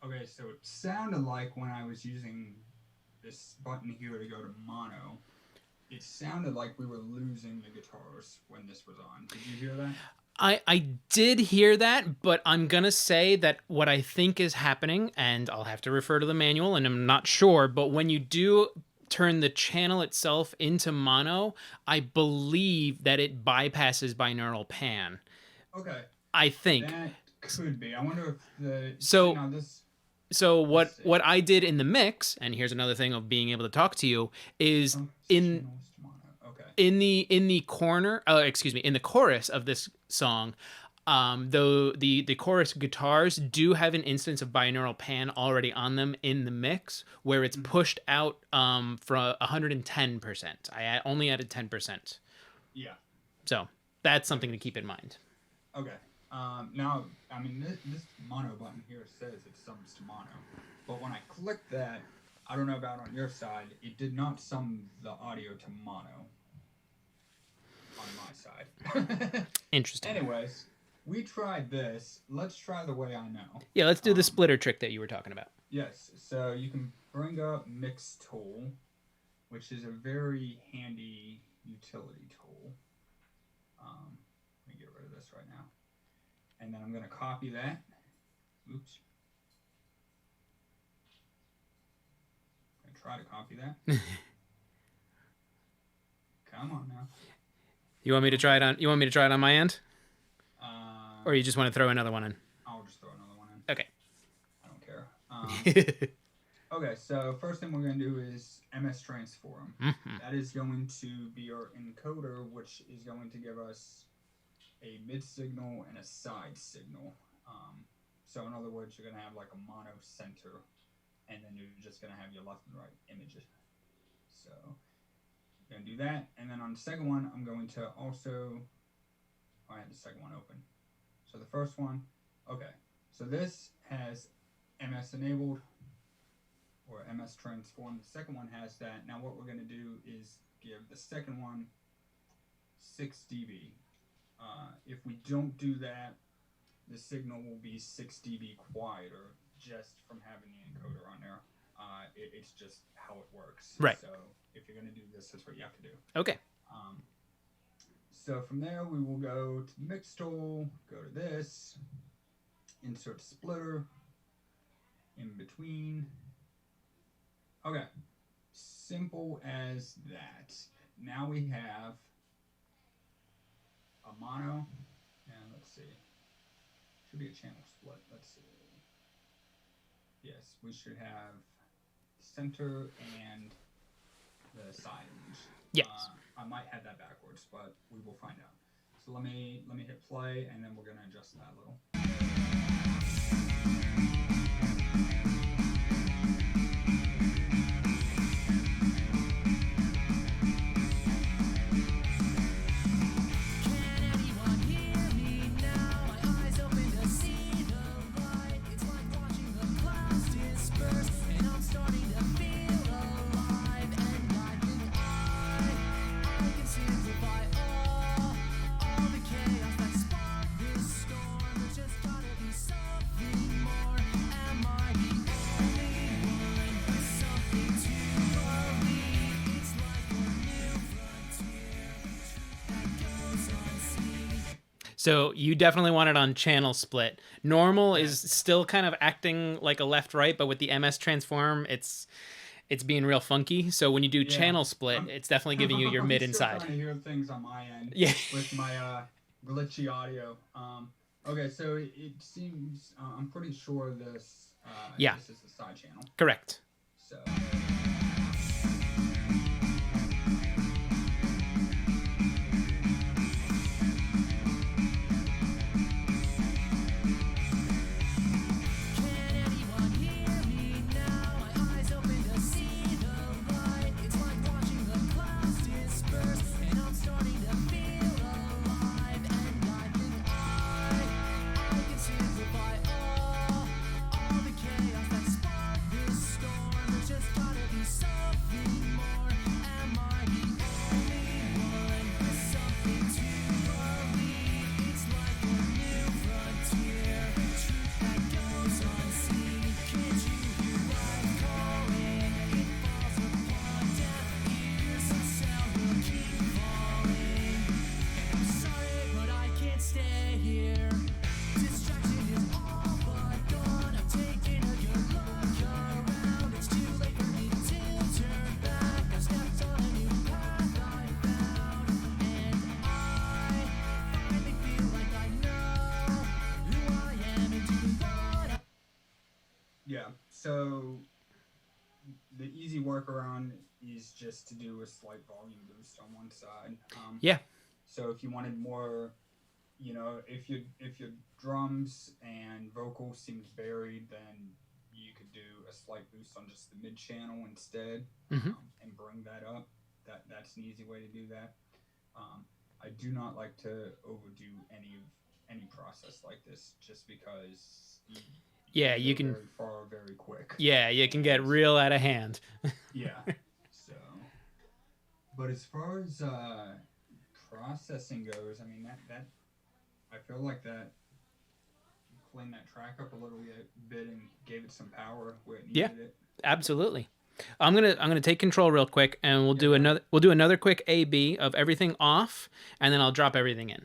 Okay, so it sounded like when I was using this button here to go to mono, it sounded like we were losing the guitars when this was on. Did you hear that? I did hear that, but I'm going to say that what I think is happening, and I'll have to refer to the manual, and I'm not sure, but when you do turn the channel itself into mono, I believe that it bypasses binaural pan. Okay. I think. That could be. I wonder if the... So what I did in the mix, and here's another thing of being able to talk to you, is in the corner, in the chorus of this song, though the chorus guitars do have an instance of binaural pan already on them in the mix, where it's pushed out from 110%. I only added 10%. Yeah. So that's something to keep in mind. Okay. Now, I mean, this mono button here says it sums to mono, but when I clicked that, I don't know about on your side, it did not sum the audio to mono on my side. Interesting. Anyways, we tried this. Let's try the way I know. Yeah, let's do the splitter trick that you were talking about. Yes, so you can bring up Mix Tool, which is a very handy utility tool. Let me get rid of this right now. And then I'm going to copy that. Oops. I'm going to try to copy that. Come on now. You want me to try it on my end? Or you just want to throw another one in? I'll just throw another one in. Okay. I don't care. Okay, so first thing we're going to do is MS transform. That is going to be our encoder, which is going to give us a mid signal and a side signal. So in other words, you're going to have like a mono center, and then you're just going to have your left and right images. So I'm going to do that, and then on the second one, I'm going to also... I had the second one open. So the first one, okay. So this has MS enabled, or MS transform. The second one has that. Now what we're going to do is give the second one 6 dB. If we don't do that, the signal will be 6 dB quieter just from having the encoder on there. It's just how it works. Right. So if you're going to do this, that's what you have to do. Okay. So from there, we will go to the mix tool, go to this, insert splitter, in between. Okay, simple as that. Now we have a mono, and let's see, should be a channel split, let's see. Yes, we should have center and the side image. Yes. I might have that backwards, but we will find out. So let me hit play, and then we're gonna adjust that a little. So you definitely want it on channel split. Normal is still kind of acting like a left-right, but with the MS transform, it's being real funky. So when you do channel split, it's definitely giving you your mid and side. I'm trying to hear things on my end with my glitchy audio. Okay, so it seems I'm pretty sure this this is the side channel. Correct. So. So the easy workaround is just to do a slight volume boost on one side. So if you wanted more, if your drums and vocals seemed buried, then you could do a slight boost on just the mid channel instead, and bring that up. That's an easy way to do that. I do not like to overdo any process like this, just because. You can very far very quick. Yeah, you can get real out of hand. So, but as far as processing goes, I mean that I feel like that cleaned that track up a little bit and gave it some power where it needed it. Absolutely. I'm gonna take control real quick, and we'll do another quick A/B of everything off, and then I'll drop everything in.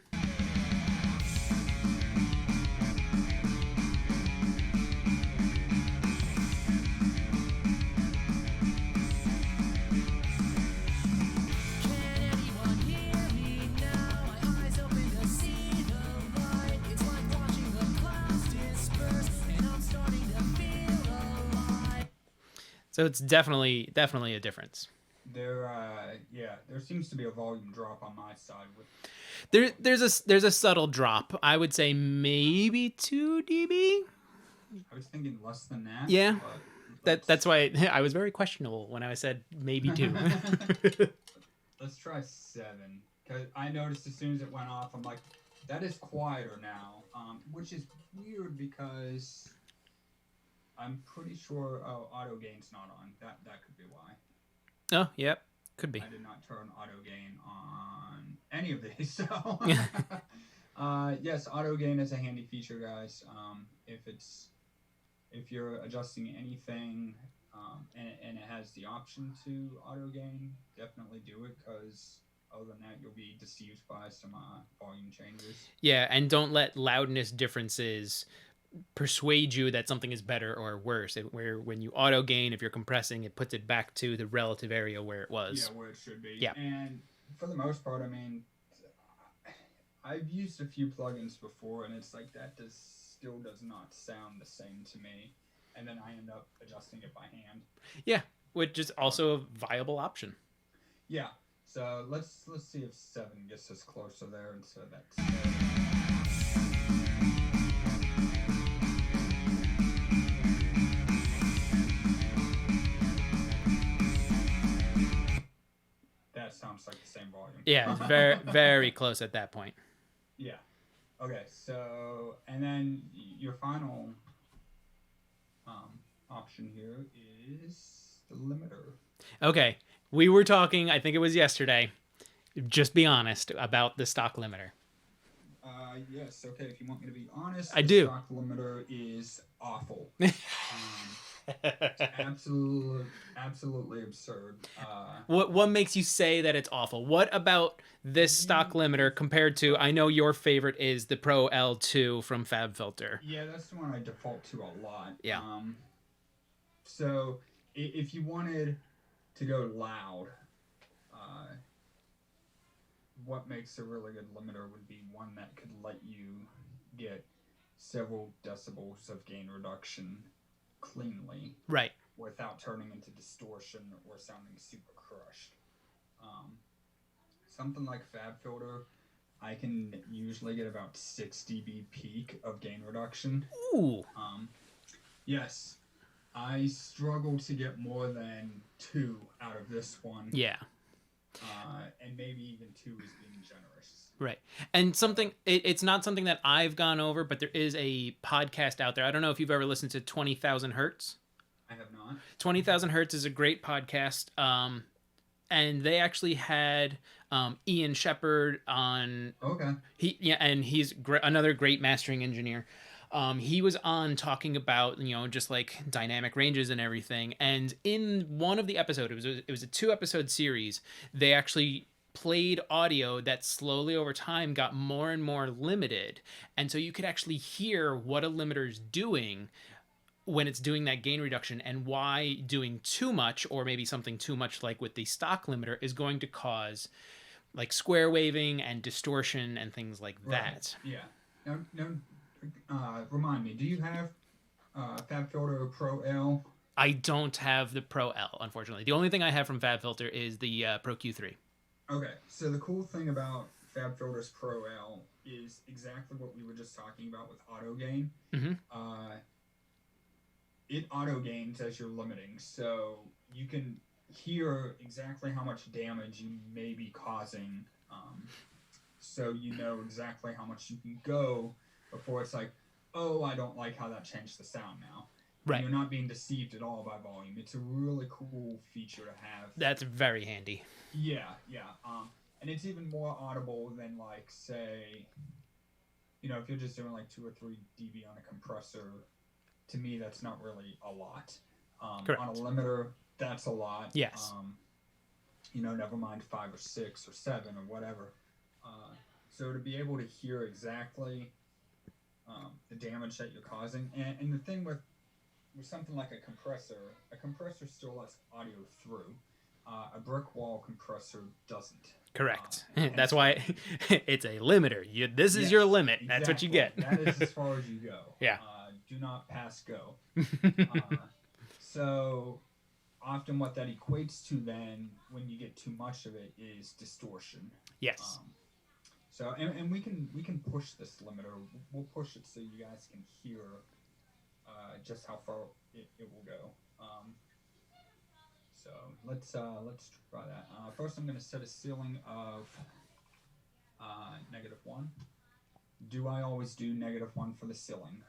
So it's definitely a difference. There, there seems to be a volume drop on my side with. There's a subtle drop. I would say maybe 2 dB. I was thinking less than that. Yeah, but that's why I was very questionable when I said maybe 2. Let's try 7, because I noticed as soon as it went off, I'm like, that is quieter now, which is weird because I'm pretty sure auto gain's not on. That could be why. Oh, yep, could be. I did not turn auto gain on any of these, so yes, auto gain is a handy feature, guys. If you're adjusting anything and it has the option to auto gain, definitely do it, because other than that, you'll be deceived by some volume changes. Yeah, and don't let loudness differences persuade you that something is better or worse. Where when you auto gain, if you're compressing, it puts it back to the relative area where it was. Yeah, where it should be. Yeah. And for the most part, I mean, I've used a few plugins before, and it's like that still does not sound the same to me. And then I end up adjusting it by hand. Yeah, which is also a viable option. Yeah. So let's see if 7 gets us closer there instead of that. That sounds like the same volume. Yeah, it's very very close at that point. Yeah. Okay. So and then your final option here is the limiter. Okay, we were talking, I think it was yesterday, just be honest about the stock limiter. Yes, okay, if you want me to be honest, I the do. stock limiter is awful. Absolutely absurd. What makes you say that it's awful? What about this stock limiter compared to, I know your favorite is the Pro L2 from FabFilter. Yeah, that's the one I default to a lot. Yeah. So if you wanted to go loud, what makes a really good limiter would be one that could let you get several decibels of gain reduction cleanly, right, without turning into distortion or sounding super crushed. Something like FabFilter, I can usually get about 6 dB peak of gain reduction. Ooh. Yes, I struggle to get more than 2 out of this one. Yeah. And maybe even 2 is being generous. Right. And it's not something that I've gone over, but there is a podcast out there. I don't know if you've ever listened to 20,000 Hertz. I have not. 20,000 Hertz is a great podcast. And they actually had Ian Shepherd on. Okay. And he's another great mastering engineer. He was on talking about, just like dynamic ranges and everything. And in one of the episodes, it was a 2-episode series, they actually played audio that slowly over time got more and more limited. And so you could actually hear what a limiter is doing when it's doing that gain reduction, and why doing too much, or maybe something too much like with the stock limiter, is going to cause like square waving and distortion and things like that. Yeah. Now, remind me, do you have FabFilter Pro L? I don't have the Pro L, unfortunately. The only thing I have from FabFilter is the Pro Q3. Okay, so the cool thing about FabFilter's Pro L is exactly what we were just talking about with auto gain. Mm-hmm. It auto gains as you're limiting, so you can hear exactly how much damage you may be causing, so you know exactly how much you can go before it's like, oh, I don't like how that changed the sound now. Right. And you're not being deceived at all by volume. It's a really cool feature to have. That's very handy. Yeah. And it's even more audible than, like, say, if you're just doing like 2 or 3 dB on a compressor, to me that's not really a lot. Correct. On a limiter, that's a lot. Yes. Never mind 5 or 6 or 7 or whatever. So to be able to hear exactly the damage that you're causing, and the thing with something like a compressor still lets audio through. A brick wall compressor doesn't. Correct. That's why it's a limiter. This is your limit. Exactly. That's what you get. That is as far as you go. Yeah. Do not pass go. So often what that equates to then, when you get too much of it, is distortion. Yes. So and we can push this limiter. We'll push it so you guys can hear just how far it will go. So let's try that. First, I'm going to set a ceiling of -1. Do I always do -1 for the ceiling?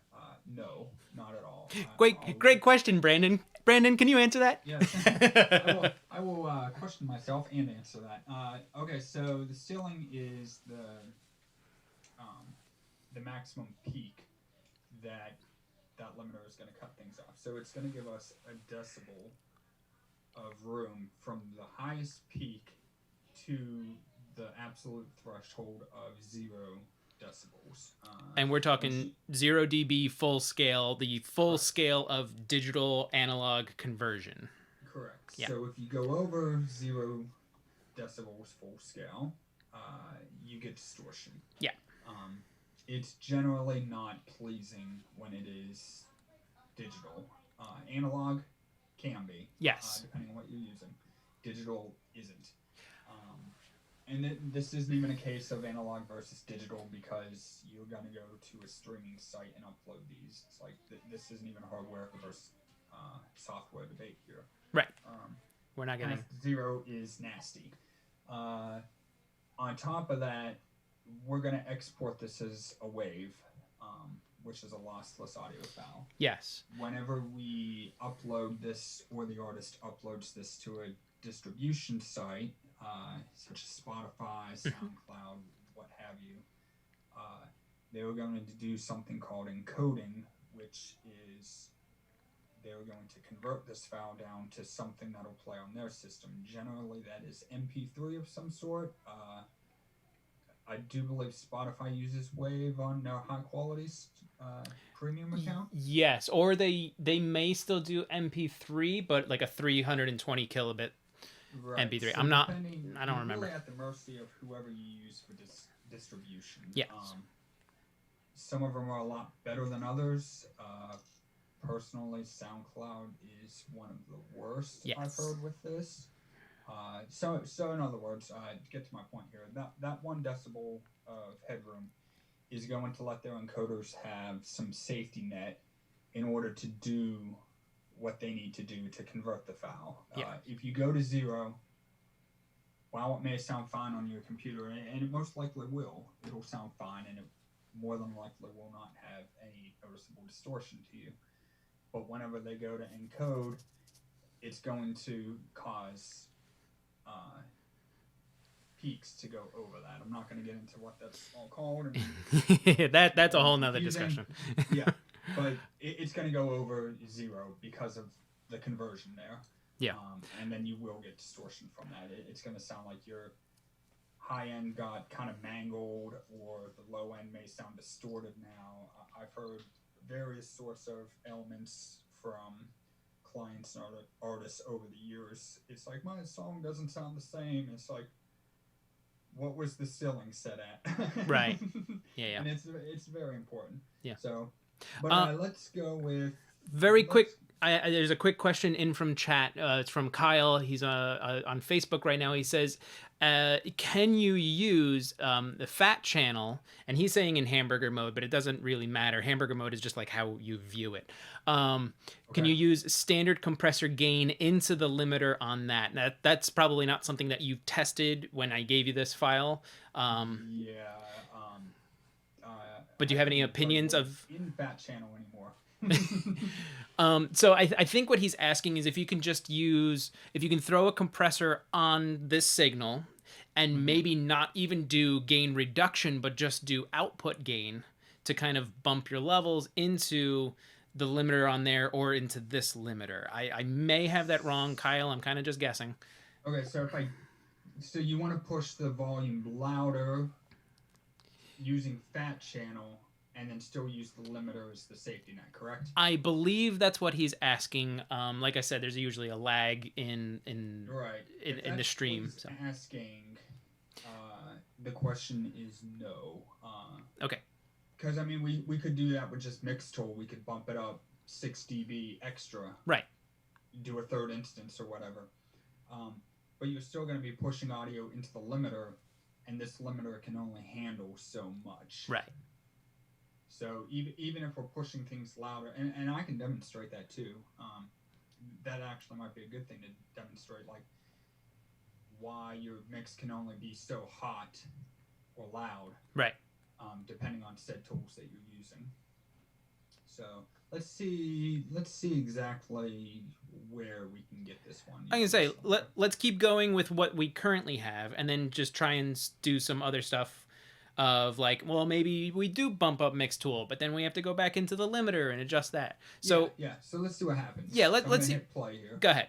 No, not at all. Great question, Brandon. Brandon, can you answer that? Yes, I will question myself and answer that. Okay, so the ceiling is the maximum peak that limiter is going to cut things off. So it's going to give us a decibel of room from the highest peak to the absolute threshold of 0 decibels. And we're talking 0 dB full scale, the full scale of digital analog conversion. Correct. Yeah. So if you go over 0 decibels full scale, you get distortion. Yeah. It's generally not pleasing when it is digital. Analog can be. Yes. Depending on what you're using. Digital isn't. And this isn't even a case of analog versus digital, because you're going to go to a streaming site and upload these. It's like, this isn't even a hardware versus software debate here. Right. We're not getting... 0 is nasty. On top of that, we're going to export this as a wave, which is a lossless audio file. Yes. Whenever we upload this, or the artist uploads this to a distribution site, such as Spotify, SoundCloud, what have you, they were going to do something called encoding, which is they were going to convert this file down to something that'll play on their system. Generally, that is MP3 of some sort. I do believe Spotify uses Wave on their high quality premium account. Yes, or they may still do MP3, but like a 320 kilobit Right. MP3. So I don't remember. Really at the mercy of whoever you use for distribution. Yes. Some of them are a lot better than others. Personally, SoundCloud is one of the worst I've heard with this. So in other words, to get to my point here, that 1 decibel of headroom is going to let their encoders have some safety net in order to do what they need to do to convert the file. If you go to 0, while it may sound fine on your computer, and it most likely will, it'll sound fine, and it more than likely will not have any noticeable distortion to you. But whenever they go to encode, it's going to cause peaks to go over that. I'm not going to get into what that's all called. That's a whole nother discussion. Yeah, but it's going to go over 0 because of the conversion there. Yeah. And then you will get distortion from that. It's going to sound like your high end got kind of mangled, or the low end may sound distorted now. I've heard various sorts of elements from clients and artists over the years. It's like, my song doesn't sound the same. It's like, what was the ceiling set at? Right. Yeah. And it's very important. Yeah. So, but let's go with quick. There's a quick question in from chat. It's from Kyle. He's on Facebook right now. He says, can you use the fat channel? And he's saying in hamburger mode, but it doesn't really matter. Hamburger mode is just like how you view it. Can you use standard compressor gain into the limiter on that? That's probably not something that you've tested when I gave you this file. But do you have any opinions of in fat channel anymore? So I think what he's asking is if you can throw a compressor on this signal and maybe not even do gain reduction, but just do output gain to kind of bump your levels into the limiter on there or into this limiter. I may have that wrong, Kyle. I'm kind of just guessing. Okay, so so you want to push the volume louder using fat channel, and then still use the limiter as the safety net, correct? I believe that's what he's asking. Like I said, there's usually a lag in the stream. So. Asking, the question is no. Okay. Because, I mean, we could do that with just Mix Tool. We could bump it up 6 dB extra. Right. do a third instance or whatever. But you're still going to be pushing audio into the limiter, and this limiter can only handle so much. Right. So even if we're pushing things louder, and I can demonstrate that too, that actually might be a good thing to demonstrate, like why your mix can only be so hot or loud. Right. Depending on said tools that you're using. So let's see exactly where we can get this one. I can say let's keep going with what we currently have, and then just try and do some other stuff. Of like, well, maybe we do bump up mix tool, but then we have to go back into the limiter and adjust that. So yeah. So let's see what happens. Yeah, let's see. Hit play here. Go ahead.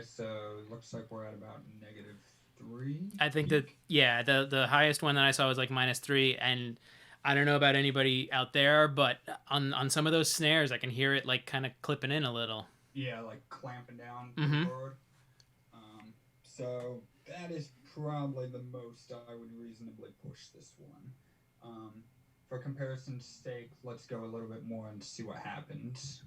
So it looks like we're at about -3. I think that the highest one that I saw was like -3, and I don't know about anybody out there, but on some of those snares I can hear it like kind of clipping in a little. Yeah, like clamping down Mm-hmm. the board. So that is probably the most I would reasonably push this one. For comparison's sake, let's go a little bit more and see what happens.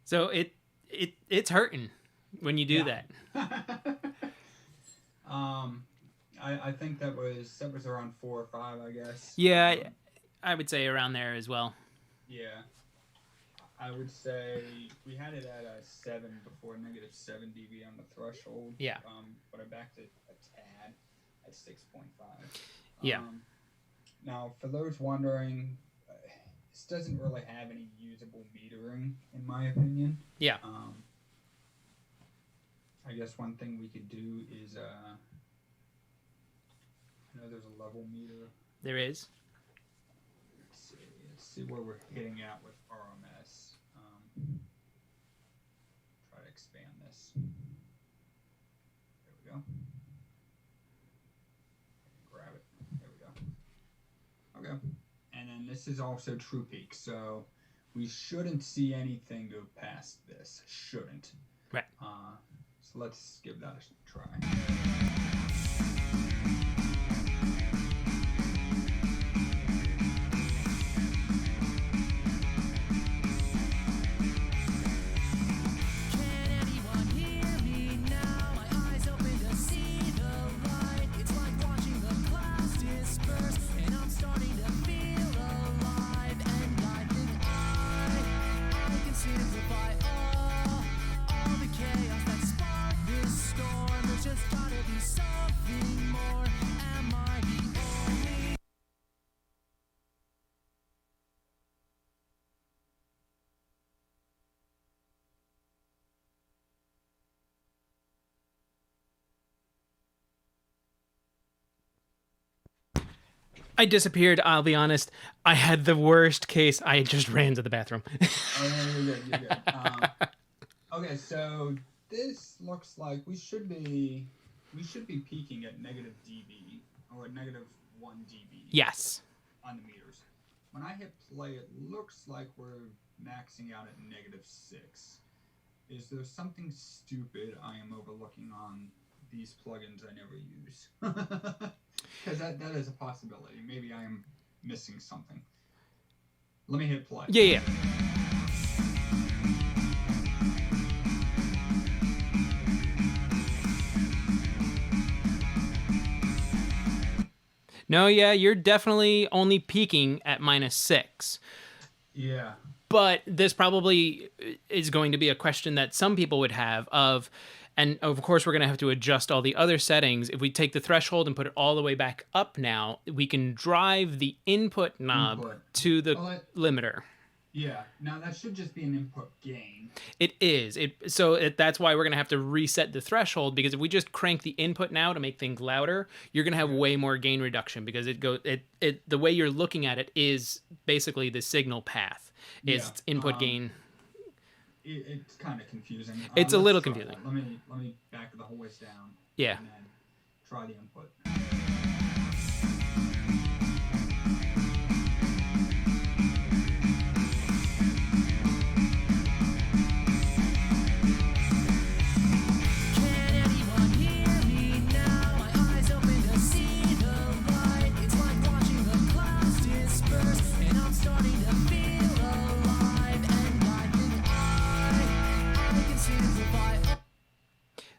So it's hurting when you do that. I think that was around 4 or 5, I guess. Yeah, I would say around there as well. Yeah, I would say we had it at a 7 before, -7 dB on the threshold. Yeah. But I backed it a tad at 6.5. Yeah. Now, for those wondering, this doesn't really have any usable metering, in my opinion. Yeah. I guess one thing we could do is, I know there's a level meter. There is. Let's see where we're hitting at with RMS. Try to expand this. There we go. Grab it. There we go. Okay. And then this is also true peak, so we shouldn't see anything go past this. Shouldn't. Right. So let's give that a try. I disappeared. I'll be honest. I had the worst case. I just ran to the bathroom. Oh, you're good. Okay, so this looks like we should be peaking at -dB or negative 1 dB. Yes. On the meters. When I hit play, it looks like we're maxing out at negative 6. Is there something stupid I am overlooking on these plugins I never use? Because that is a possibility. Maybe I am missing something. Let me hit play. Yeah. No, yeah, you're definitely only peaking at -6. Yeah. But this probably is going to be a question that some people would have of, and of course we're going to have to adjust all the other settings. If we take the threshold and put it all the way back up now, we can drive the input knob to the limiter. Yeah. Now that should just be an input gain. It is. That's why we're going to have to reset the threshold, because if we just crank the input now to make things louder, you're going to have way more gain reduction, because the way you're looking at it is basically the signal path. It's input gain. It's kind of confusing. It's a little confusing. Let me back the whole ways down. Yeah. And then try the input.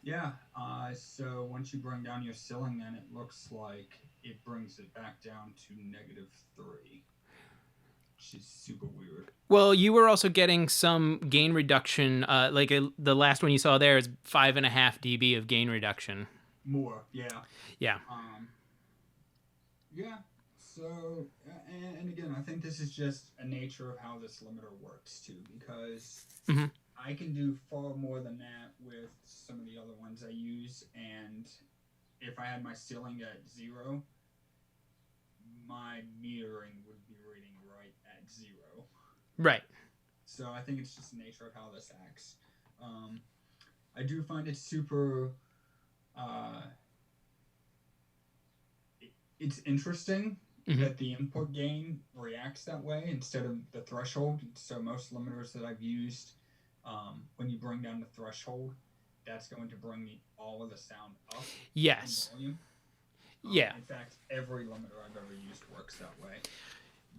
Yeah, so once you bring down your ceiling, then it looks like it brings it back down to -3, which is super weird. Well, you were also getting some gain reduction, the last one you saw there is 5.5 dB of gain reduction. More, yeah. Yeah. Yeah, so, and again, I think this is just a nature of how this limiter works, too, because... Mm-hmm. I can do far more than that with some of the other ones I use, and if I had my ceiling at 0, my metering would be reading right at 0. Right. So I think it's just the nature of how this acts. I do find it super... it's interesting that the input gain reacts that way instead of the threshold. So most limiters that I've used... when you bring down the threshold, that's going to bring all of the sound up. Yes. In volume. Yeah. In fact, every limiter I've ever used works that way.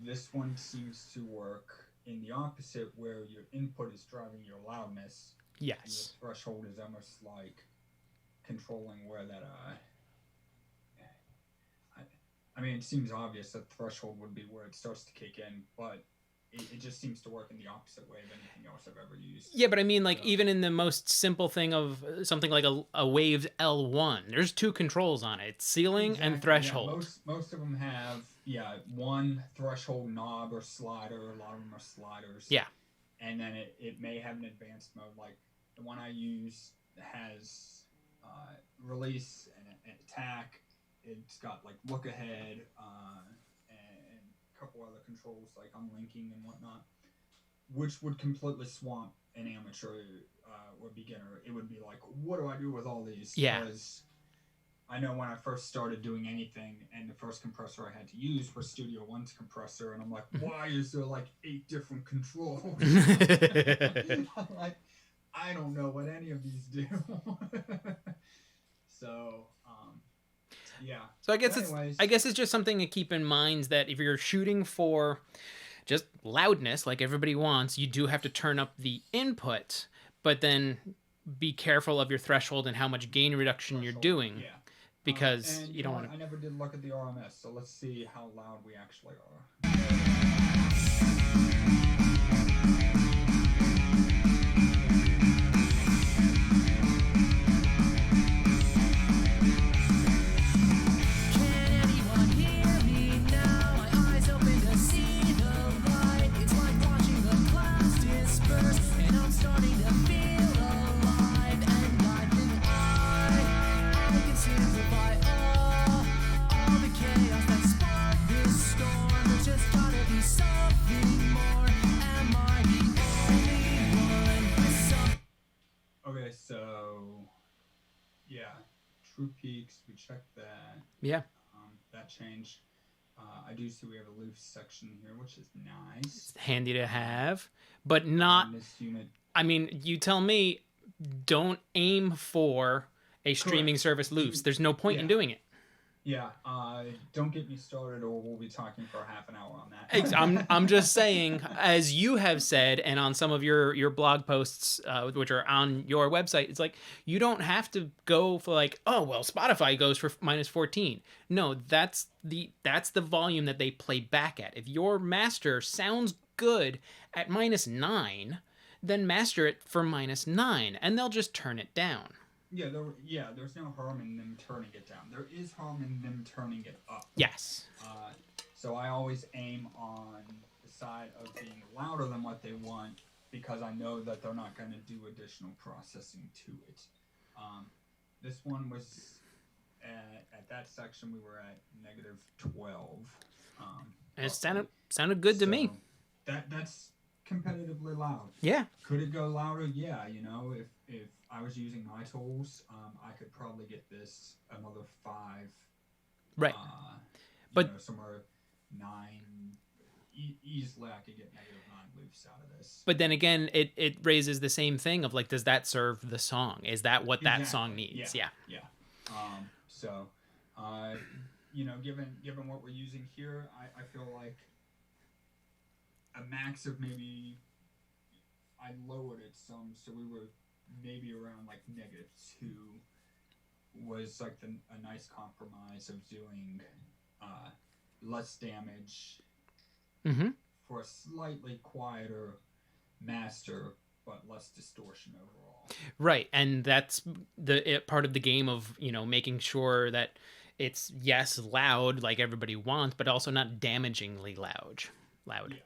This one seems to work in the opposite, where your input is driving your loudness. Yes. And your threshold is almost like controlling where that... I mean, it seems obvious that threshold would be where it starts to kick in, but... It just seems to work in the opposite way of anything else I've ever used. Yeah, but I mean, even in the most simple thing of something like a Waves L1, there's 2 controls on it: ceiling and threshold. Yeah, most of them have, one threshold knob or slider. A lot of them are sliders. Yeah. And then it may have an advanced mode. Like the one I use has release and attack. It's got like look ahead, couple other controls like unlinking and whatnot, which would completely swamp an amateur or beginner. It would be like, what do I do with all these? Yeah. Because I know when I first started doing anything, and the first compressor I had to use was Studio One's compressor, and I'm like, why is there like 8 different controls? I'm like, I don't know what any of these do. So, yeah. So I guess it's just something to keep in mind, that if you're shooting for just loudness like everybody wants, you do have to turn up the input, but then be careful of your threshold and how much gain reduction you're doing. Yeah. Because you don't want to... I never did look at the RMS, so let's see how loud we actually are. Okay, so yeah, True Peaks, we checked that. Yeah. that change. I do see we have a loose section here, which is nice. Handy to have, but not. This unit. I mean, you tell me. Don't aim for a streaming Correct. service loose. There's no point in doing it. Yeah, don't get me started, or we'll be talking for half an hour on that. I'm just saying, as you have said, and on some of your blog posts, which are on your website, it's like you don't have to go for like, oh well, Spotify goes for -14. No, that's the volume that they play back at. If your master sounds good at -9, then master it for -9, and they'll just turn it down. There's no harm in them turning it down. There is harm in them turning it up. Yes. So I always aim on the side of being louder than what they want, because I know that they're not going to do additional processing to it. This one was at that section we were at -12. And it sounded good to me. That's competitively loud. Yeah. Could it go louder? Yeah, if I was using my tools, I could probably get this another 5. Right. But somewhere 9. Easily I could get -9 loops out of this. But then again, it raises the same thing of like, does that serve the song? Is that what that song needs? Yeah. So, given what we're using here, I feel like a max of maybe, I lowered it some, so we were maybe around like -2 was like a nice compromise of doing less damage for a slightly quieter master, but less distortion overall. Right, and that's part of the game of making sure that it's loud like everybody wants, but also not damagingly loud. Yeah.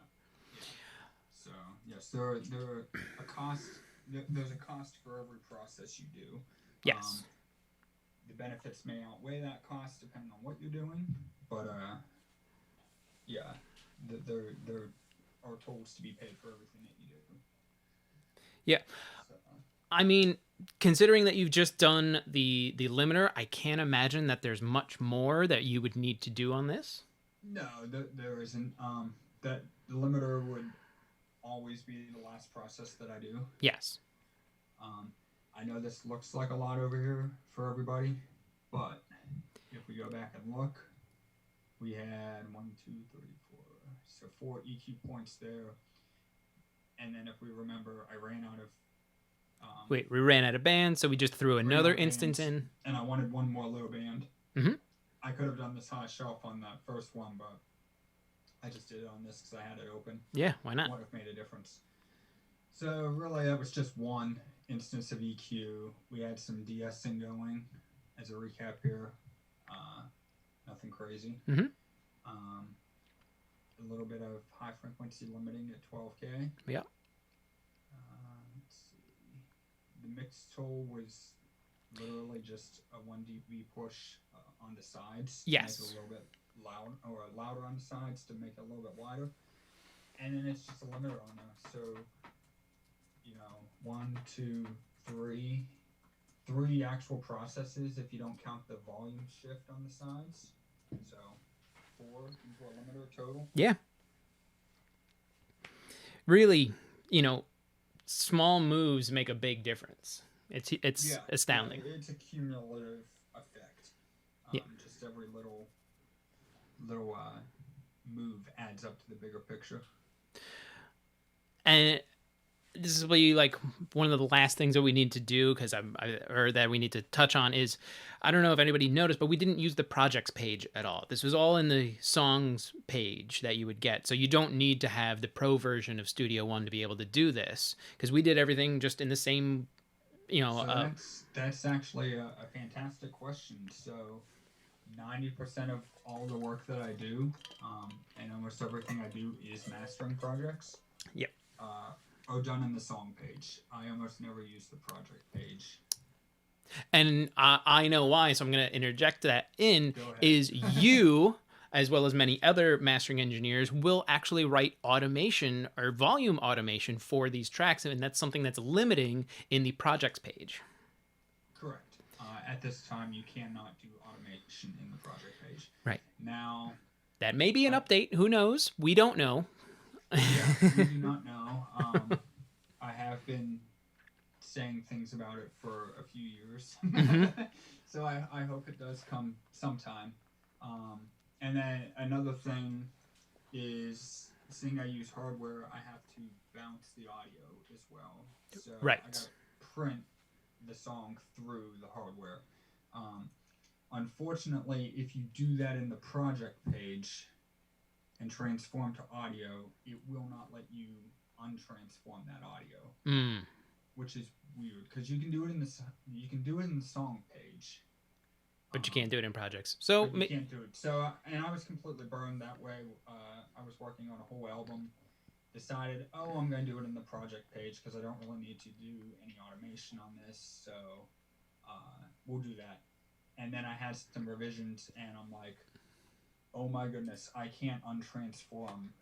So yes, there's a cost for every process you do. Yes. The benefits may outweigh that cost depending on what you're doing, but there are tools to be paid for everything that you do. Yeah. So. I mean, considering that you've just done the limiter, I can't imagine that there's much more that you would need to do on this. No, there isn't. That the limiter would always be the last process that I do. Yes. I know this looks like a lot over here for everybody, but if we go back and look, we had 1, 2, 3, 4, so 4 EQ points there. And then if we remember, I ran out of... we ran out of band, so we just threw another instance in. And I wanted one more low band. Mm-hmm. I could have done this high shelf on that first one, but I just did it on this because I had it open. Yeah, why not? Would have made a difference. So really, that was just one instance of EQ. We had some de-essing going as a recap here. Nothing crazy. Mm-hmm. A little bit of high frequency limiting at 12K. Yeah. Let's see. The mix tool was literally just a 1 dB push on the sides. Yes. To make it a little bit loud, or louder on the sides to make it a little bit wider. And then it's just a limiter on there. So, 1, 2, 3. 3 actual processes if you don't count the volume shift on the sides. So 4 into a limiter total. Yeah. Really, small moves make a big difference. It's astounding. Yeah, it's a cumulative effect. Just every little move adds up to the bigger picture. And this is like one of the last things that we need to do, or that we need to touch on is, I don't know if anybody noticed, but we didn't use the projects page at all. This was all in the songs page that you would get. So you don't need to have the pro version of Studio One to be able to do this, because we did everything just in the same, So that's actually a fantastic question. So 90% of all the work that I do, and almost everything I do, is mastering projects. Yep. Are done in the song page. I almost never use the project page. And I know why, so I'm going to interject that in, is you, as well as many other mastering engineers, will actually write automation or volume automation for these tracks, and that's something that's limiting in the projects page. Correct. At this time, you cannot do automation in the project page. Right. Now, That may be an update. Who knows? We don't know. Yeah, we do not know. I have been saying things about it for a few years. So I hope it does come sometime. And then another thing is, seeing I use hardware, I have to bounce the audio as well. So Right. I gotta print the song through the hardware. Unfortunately, if you do that in the project page and transform to audio, it will not let you untransform that audio, which is weird because you can do it in the song page, but you can't do it in projects. So you can't do it. So, and I was completely burned that way. I was working on a whole album. Decided, I'm going to do it in the project page because I don't really need to do any automation on this. So, we'll do that. And then I had some revisions, and I'm like, oh my goodness, I can't untransform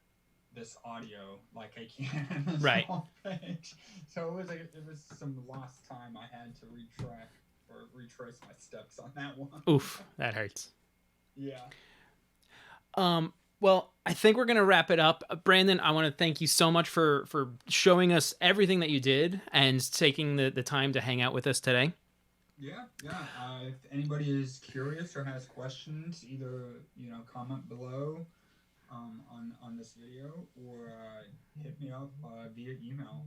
this audio like I can in the song page. So it was some lost time I had to retrace my steps on that one. Oof, that hurts. Yeah. Well, I think we're going to wrap it up. Brandon, I want to thank you so much for showing us everything that you did and taking the time to hang out with us today. Yeah. If anybody is curious or has questions, either comment below on this video, or hit me up via email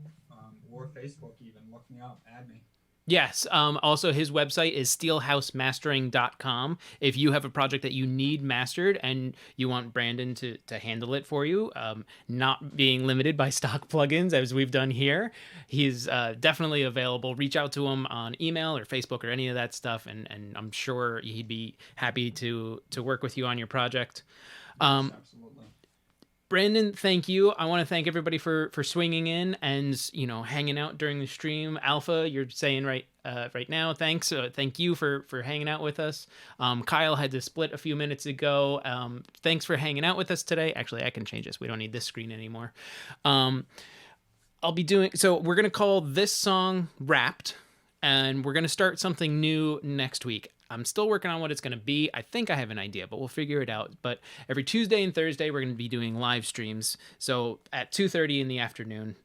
or Facebook. Even look me up, add me. Yes. Also, his website is steelhousemastering.com. If you have a project that you need mastered and you want Brandon to handle it for you, not being limited by stock plugins as we've done here, he's definitely available. Reach out to him on email or Facebook or any of that stuff, and I'm sure he'd be happy to work with you on your project. Yes, absolutely. Brandon, thank you. I want to thank everybody for swinging in and hanging out during the stream. Alpha, you're saying right now, thanks. Thank you for hanging out with us. Kyle had to split a few minutes ago. Thanks for hanging out with us today. Actually, I can change this. We don't need this screen anymore. We're gonna call this song Wrapped, and we're gonna start something new next week. I'm still working on what it's going to be. I think I have an idea, but we'll figure it out. But every Tuesday and Thursday, we're going to be doing live streams. So at 2:30 in the afternoon,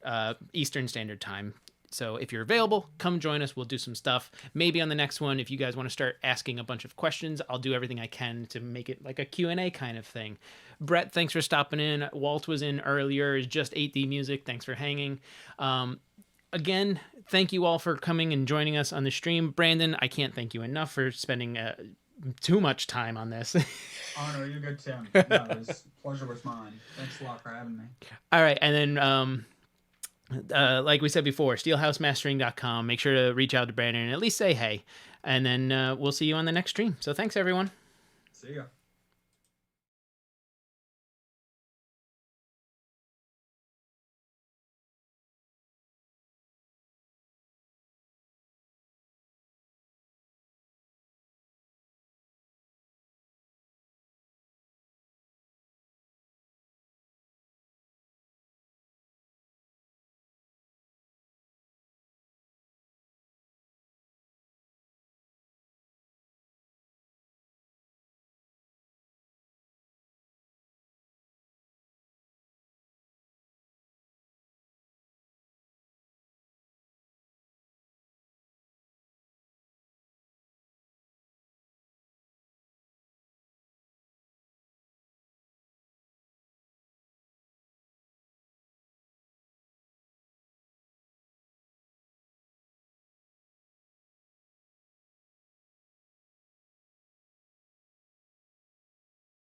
Eastern Standard Time. So if you're available, come join us. We'll do some stuff. Maybe on the next one, if you guys want to start asking a bunch of questions, I'll do everything I can to make it like a Q&A kind of thing. Brett, thanks for stopping in. Walt was in earlier. It's just 8D Music. Thanks for hanging. Again, thank you all for coming and joining us on the stream. Brandon, I can't thank you enough for spending too much time on this. Oh, no, you're good, Tim. Pleasure was mine. Thanks a lot for having me. All right, and then like we said before, steelhousemastering.com. Make sure to reach out to Brandon and at least say hey. And then we'll see you on the next stream. So thanks, everyone. See ya.